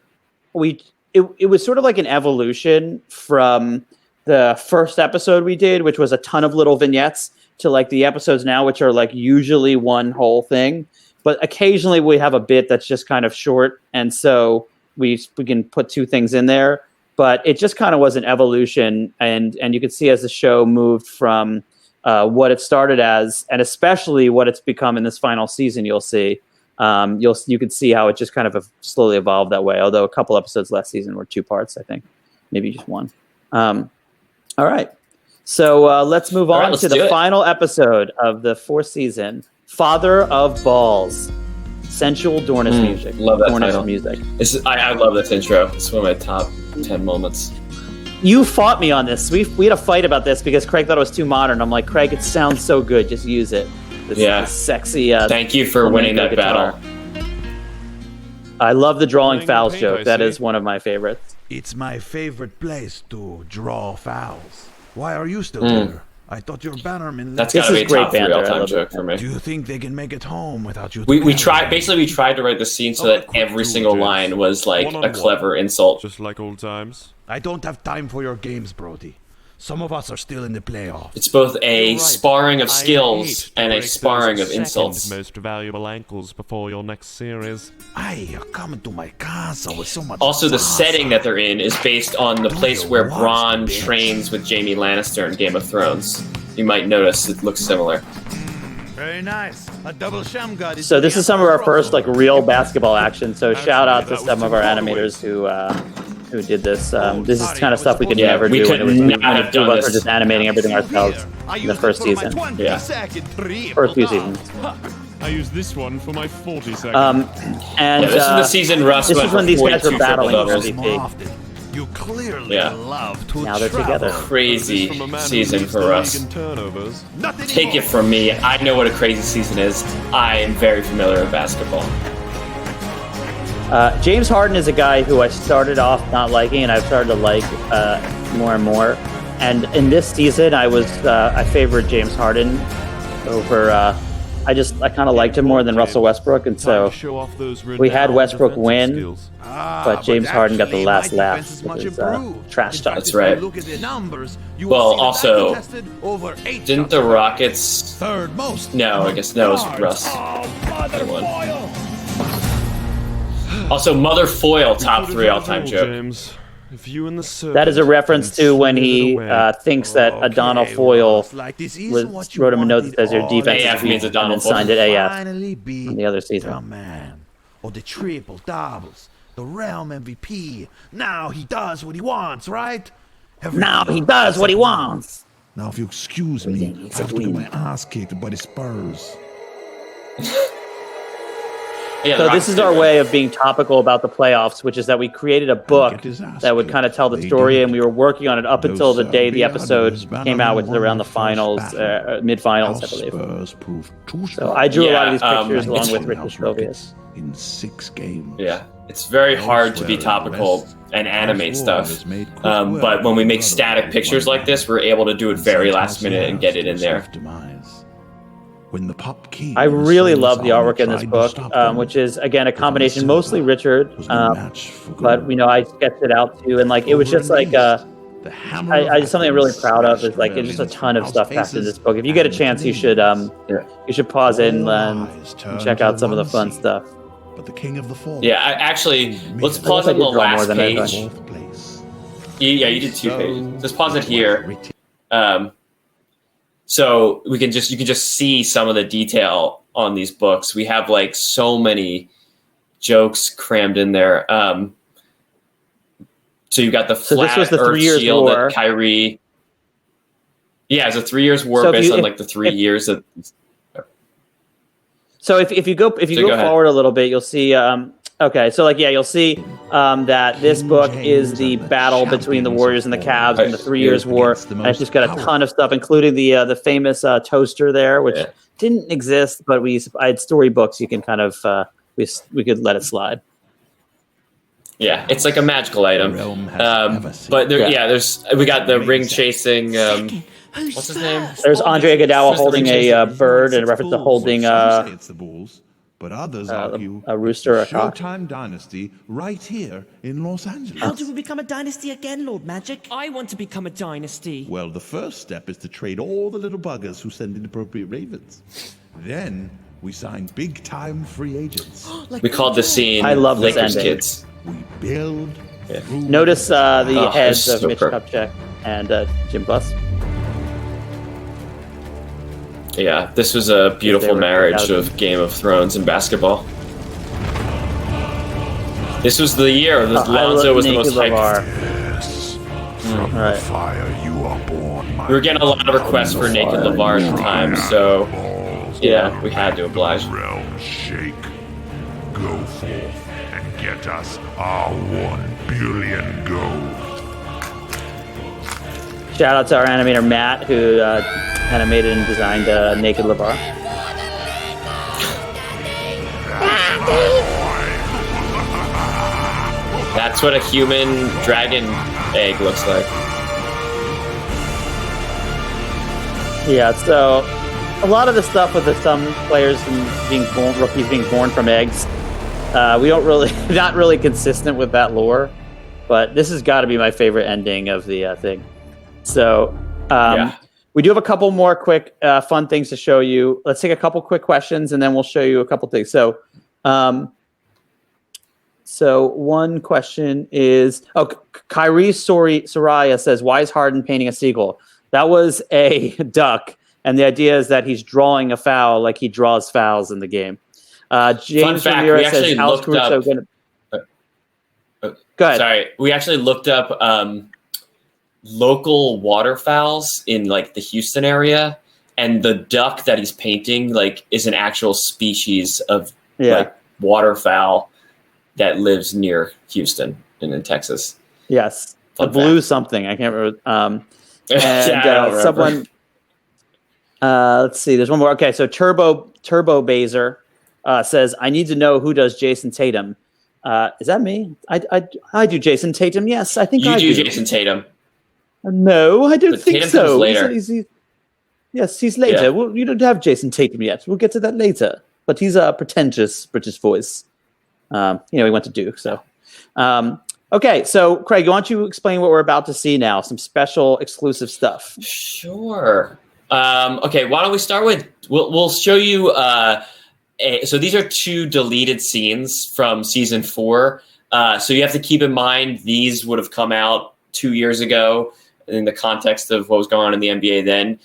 It was sort of like an evolution from the first episode we did, which was a ton of little vignettes, to like the episodes now, which are like usually one whole thing. But occasionally we have a bit that's just kind of short, and so we can put two things in there. But it just kind of was an evolution, and you could see as the show moved from what it started as, and especially what it's become in this final season. You'll see, you can see how it just kind of slowly evolved that way. Although a couple episodes last season were 2 parts, I think, maybe just 1. All right, so let's move on to the final episode of the 4th season, Father of Balls. Sensual Dornish music. Love that Dornish title. music. I love this intro. It's one of my top 10 moments. You fought me on this. We had a fight about this because Craig thought it was too modern. I'm like, Craig, it sounds so good. Just use it. This sexy. Thank you for winning that battle. I love the drawing fouls joke. That is one of my favorites. It's my favorite place to draw fouls. Why are you still there? I thought your bannerman. That's gotta be a top 3 all-time joke for me. Do you think they can make it home without you? We tried to write the scene so that every single line was like a clever insult. Just like old times. I don't have time for your games, Brody. Some of us are still in the playoffs. It's both a sparring of skills and a sparring of insults. Most valuable ankles before your next series. You're coming to my castle with so much. Also, the setting that they're in is based on the place where Bronn trains with Jaime Lannister in Game of Thrones. You might notice it looks similar. Very nice. A double Shamgad. So this is some of our first like real basketball action. So shout out to some of our animators who did this. This is kind of stuff we could never do. We could not have done this. We're just animating everything ourselves in the first season. Yeah. First few seasons. I use this one for my 40 seconds. And this is the season Russ this went is when for these guys were 42 battling for triple MVP. You clearly love to Now they're together. Crazy season for Russ. Take it from me. I know what a crazy season is. I am very familiar with basketball. James Harden is a guy who I started off not liking, and I've started to like more and more. And in this season, I favored James Harden over. I kind of liked him more than Russell Westbrook, and so we had Westbrook win, but James Harden got the last laugh with his trash talk. That's right. Well, also, didn't the Rockets? Third most. No, I guess no, it was Russ. Also, Mother Foil, top 3 all-time joke. That is a reference to when he thinks that Adonal Foyle wrote him a note that says your defense AF means and Adonal then signed it AF Finally beat on the other season. the man. Or the triple doubles, the realm MVP. Now he does what he wants, right? Now he does what he wants. Now, if you excuse me, I have to get my ass kicked by the Spurs. Yeah, So this is our way of being topical about the playoffs, which is that we created a book that would kind of tell the story, and we were working on it up until the day the episode came out, which was around the finals, mid-finals, I believe. So I drew a lot of these pictures along with Richard Sylvius. In 6 games. Yeah, it's very hard to be topical and animate stuff. But when we make static pictures like this, we're able to do it very last minute and get it in there. When the Pop King I really love the artwork in this book, which is again a combination, mostly Richard, but I sketched it out too, and like it was just like something I'm really proud of is like it's just a ton of stuff packed in this book. If you get a chance, you should pause it and check out some of the fun stuff. But the King of the Fall. Yeah, let's pause on the last page. Yeah, you did 2 pages. Just pause it here. So you can just see some of the detail on these books. We have like so many jokes crammed in there. So you got the flat Earth shield that Kyrie. Yeah, it's a 3 years war based on like the 3 years that. So if you go forward a little bit, you'll see. You'll see that this book is the battle between the Warriors and the Cavs in the 3 years war. And it's just got a ton of stuff, including the famous toaster there, which didn't exist, but I had storybooks. You can kind of we could let it slide. Yeah, it's like a magical item. But we got the ring chasing. What's his name? There's Andre Iguodala holding a bird, and a reference to holding it's the Bulls, but others argue a rooster or a cock. Showtime dynasty right here in Los Angeles. How do we become a dynasty again, Lord Magic? I want to become a dynasty. Well, the first step is to trade all the little buggers who send inappropriate ravens. Then we sign big-time free agents. We called the scene I love this Lakers ending. Kids. We build. Notice the heads of so Mitch perfect. Kupchak and Jim Buss. Yeah, this was a beautiful marriage of Game of Thrones and basketball. This was the year that Lonzo was the most hyped. Yes. From the fire you are born. We were getting a lot of requests for Naked LeVar at the time, so yeah, we had to oblige. Realm shake. Go forth and get us our 1 billion gold. Shout out to our animator Matt, who animated and designed Naked LeVar. That's what a human dragon egg looks like. Yeah, so a lot of the stuff with some players and rookies being born from eggs, we don't really, not really consistent with that lore. But this has got to be my favorite ending of the thing. So we do have a couple more quick fun things to show you. Let's take a couple quick questions and then we'll show you a couple things. So one question is, Kyrie Soraya says, why is Harden painting a seagull? That was a duck, and the idea is that he's drawing a foul like he draws fouls in the game. James Ramirez says, how's Caruso going to... Go ahead. Sorry, we actually looked up local waterfowls in like the Houston area, and the duck that he's painting like is an actual species of like waterfowl that lives near Houston and in Texas. Yes, a blue something. I can't remember. Someone. Let's see. There's one more. Okay, so Turbo Baser says, "I need to know who does Jason Tatum." Is that me? I do Jason Tatum. Yes, I think you I do Jason Tatum. No, I don't think Tatum so. Comes later. Yes, he's later. Yeah. Well, you don't have Jason Tatum yet. We'll get to that later. But he's a pretentious British voice. He went to Duke. So, okay. So, Craig, why don't you explain what we're about to see now? Some special exclusive stuff. Sure. Okay. Why don't we start with? We'll show you. So these are 2 deleted scenes from season 4. So you have to keep in mind these would have come out 2 years ago in the context of what was going on in the NBA then.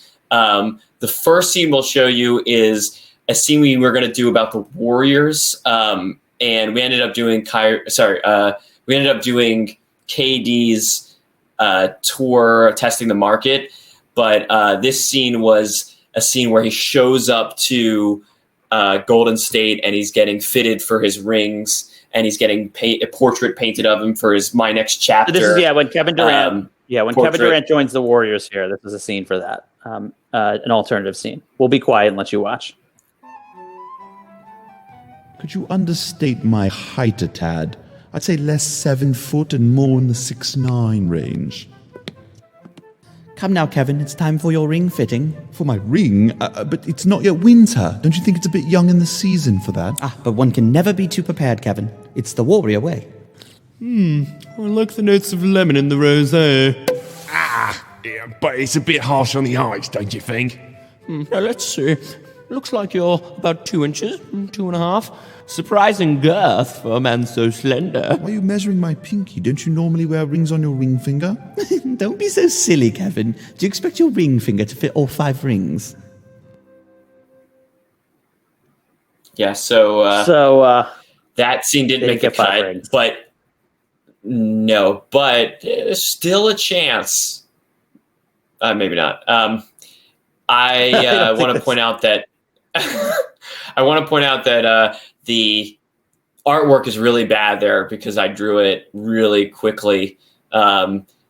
The first scene we'll show you is a scene we were going to do about the Warriors, and we ended up doing KD's tour testing the market. But this scene was a scene where he shows up to Golden State and he's getting fitted for his rings and he's getting a portrait painted of him for his My Next Chapter. This is when Kevin Durant. Kevin Durant joins the Warriors here. This is a scene for that. An alternative scene. We'll be quiet and let you watch. Could you understate my height a tad? I'd say less 7 foot and more in the 6'9" range. Come now, Kevin. It's time for your ring fitting. For my ring? But it's not yet winter. Don't you think it's a bit young in the season for that? But one can never be too prepared, Kevin. It's the Warrior way. I like the notes of lemon in the rosé. Yeah, but it's a bit harsh on the eyes, don't you think? Now let's see. Looks like you're about 2 inches, 2.5. Surprising girth for a man so slender. Why are you measuring my pinky? Don't you normally wear rings on your ring finger? Don't be so silly, Kevin. Do you expect your ring finger to fit all 5 rings? Yeah, so that scene didn't make the cut, but still a chance. Maybe not. I want to point out that the artwork is really bad there because I drew it really quickly.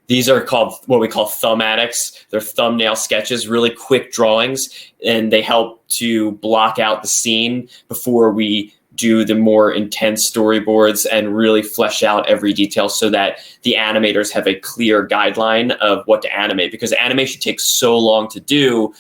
These are called what we call thumbatics. They're thumbnail sketches, really quick drawings, and they help to block out the scene before we do the more intense storyboards and really flesh out every detail so that the animators have a clear guideline of what to animate, because animation takes so long to do.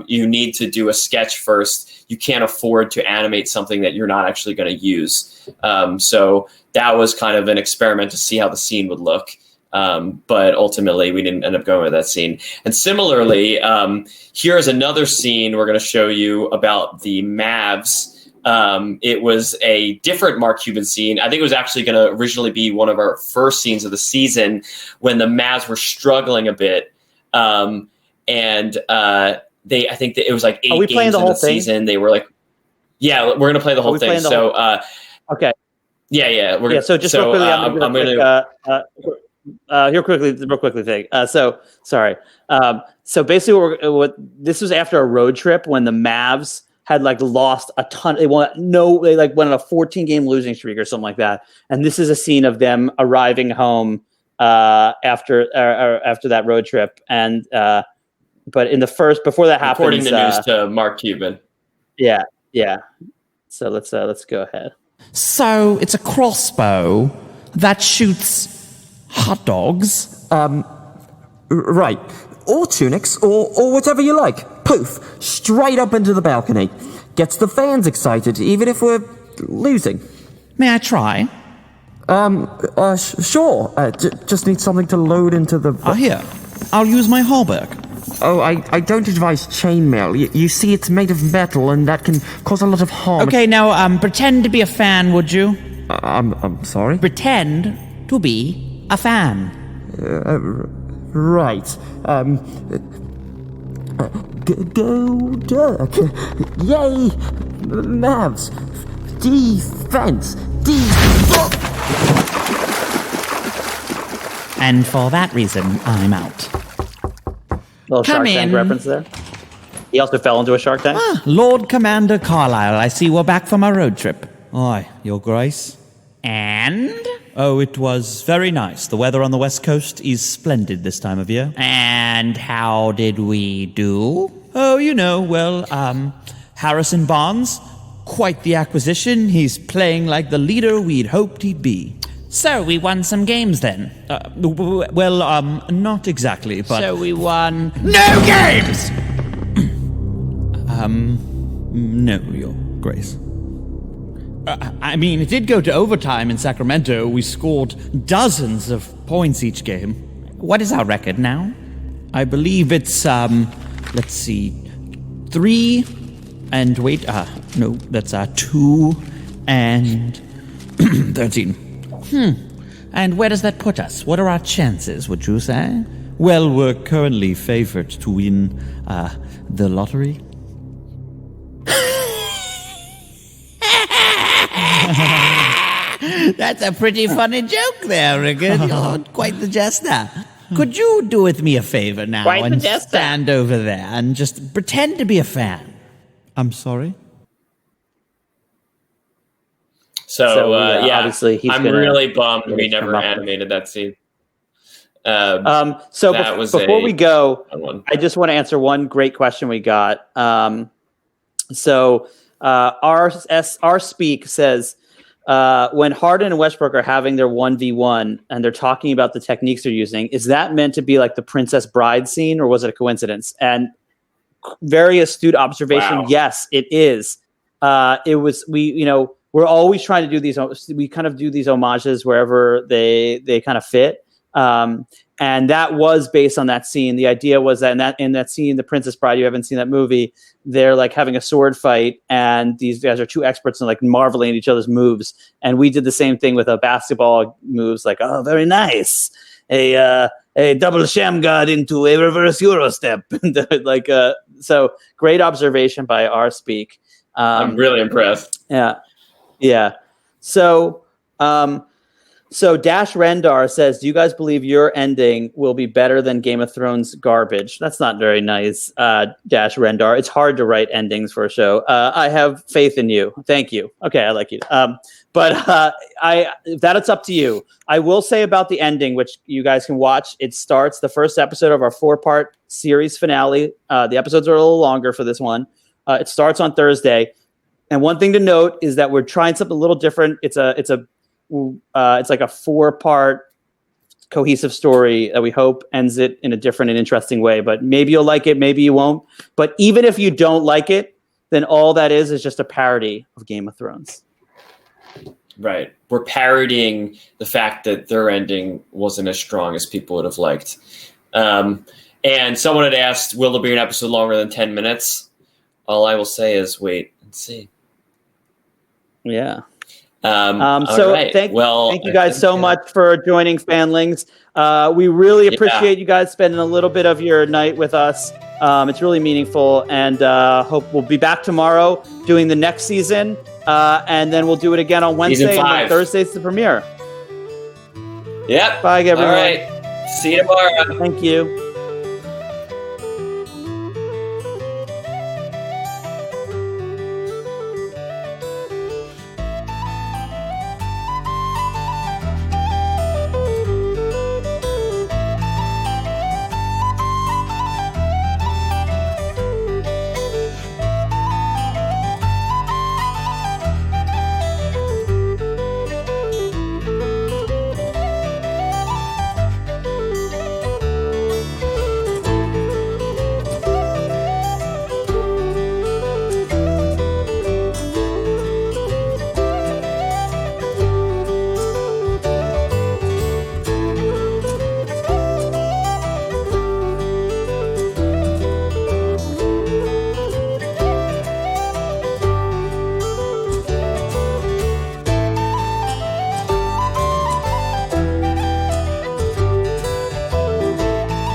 You need to do a sketch first. You can't afford to animate something that you're not actually going to use. So that was kind of an experiment to see how the scene would look. But ultimately, we didn't end up going with that scene. And similarly, here's another scene we're going to show you about the Mavs. It was a different Mark Cuban scene. I think it was actually going to originally be one of our first scenes of the season when the Mavs were struggling a bit. I think that it was like 8 we playing games the into whole the thing? season. They were like, yeah, we're gonna play the whole thing. So, okay. Yeah, we're gonna. So just real quickly, I'm gonna real quickly thing. Sorry. So basically, what this was after a road trip when the Mavs had like lost a ton. They went on a 14-game losing streak or something like that. And this is a scene of them arriving home after that road trip. And but in the first, before that happens, according to news to Mark Cuban. Yeah. So let's go ahead. So it's a crossbow that shoots hot dogs. Right. Or tunics, or whatever you like. Poof! Straight up into the balcony. Gets the fans excited, even if we're losing. May I try? Sure. Just need something to load into the... Here. I'll use my halberd. Oh, I don't advise chainmail. You see, it's made of metal, and that can cause a lot of harm. Okay, now, pretend to be a fan, would you? I'm sorry? Pretend to be a fan. Right. Go Dirk. Yay! Mavs. Defense. And for that reason, I'm out. Little Shark Tank reference there. He also fell into a Shark Tank. Lord Commander Carlyle, I see we're back from our road trip. Aye, Your Grace. And? Oh, it was very nice. The weather on the West Coast is splendid this time of year. And how did we do? Oh, Harrison Barnes, quite the acquisition. He's playing like the leader we'd hoped he'd be. So we won some games then? Not exactly, but... So we won... No games! No, Your Grace. It did go to overtime in Sacramento. We scored dozens of points each game. What is our record now? I believe it's, let's see, 3 and wait, no, that's 2 and 13. And where does that put us? What are our chances, would you say? Well, we're currently favored to win the lottery. That's a pretty funny joke there, Rickard. You're quite the jester. Could you do with me a favor now and stand over there and just pretend to be a fan? I'm sorry? So obviously he's I'm really bummed we never animated that scene. Before we go, I just want to answer one great question we got. R Speak says, when Harden and Westbrook are having their 1v1 and they're talking about the techniques they're using, is that meant to be like the Princess Bride scene, or was it a coincidence? And very astute observation. Wow. Yes, it is. It was, we're always trying to do these, we kind of do these homages wherever they kind of fit. And that was based on that scene. The idea was that in that scene, The Princess Bride, you haven't seen that movie, they're like having a sword fight, and these guys are two experts and like marveling at each other's moves. And we did the same thing with a basketball moves, like, oh, very nice. A double sham guard into a reverse Euro step. So great observation by R Speak. I'm really impressed. Yeah. So Dash Rendar says, do you guys believe your ending will be better than Game of Thrones garbage? That's not very nice, Dash Rendar. It's hard to write endings for a show. I have faith in you. Thank you. Okay, I like you. That's up to you. I will say about the ending, which you guys can watch. It starts the first episode of our 4-part series finale. The episodes are a little longer for this one. It starts on Thursday. And one thing to note is that we're trying something a little different. It's like a 4-part cohesive story that we hope ends it in a different and interesting way. But maybe you'll like it, maybe you won't. But even if you don't like it, then all that is just a parody of Game of Thrones. Right. We're parodying the fact that their ending wasn't as strong as people would have liked. And someone had asked, will there be an episode longer than 10 minutes? All I will say is wait and see. Yeah. Thank you guys so much for joining Fanlings. We really appreciate you guys spending a little bit of your night with us. It's really meaningful, and hope we'll be back tomorrow doing the next season, and then we'll do it again on Wednesday, and then Thursday's the premiere. Yep. Bye, everyone. All right. See you tomorrow. Thank you.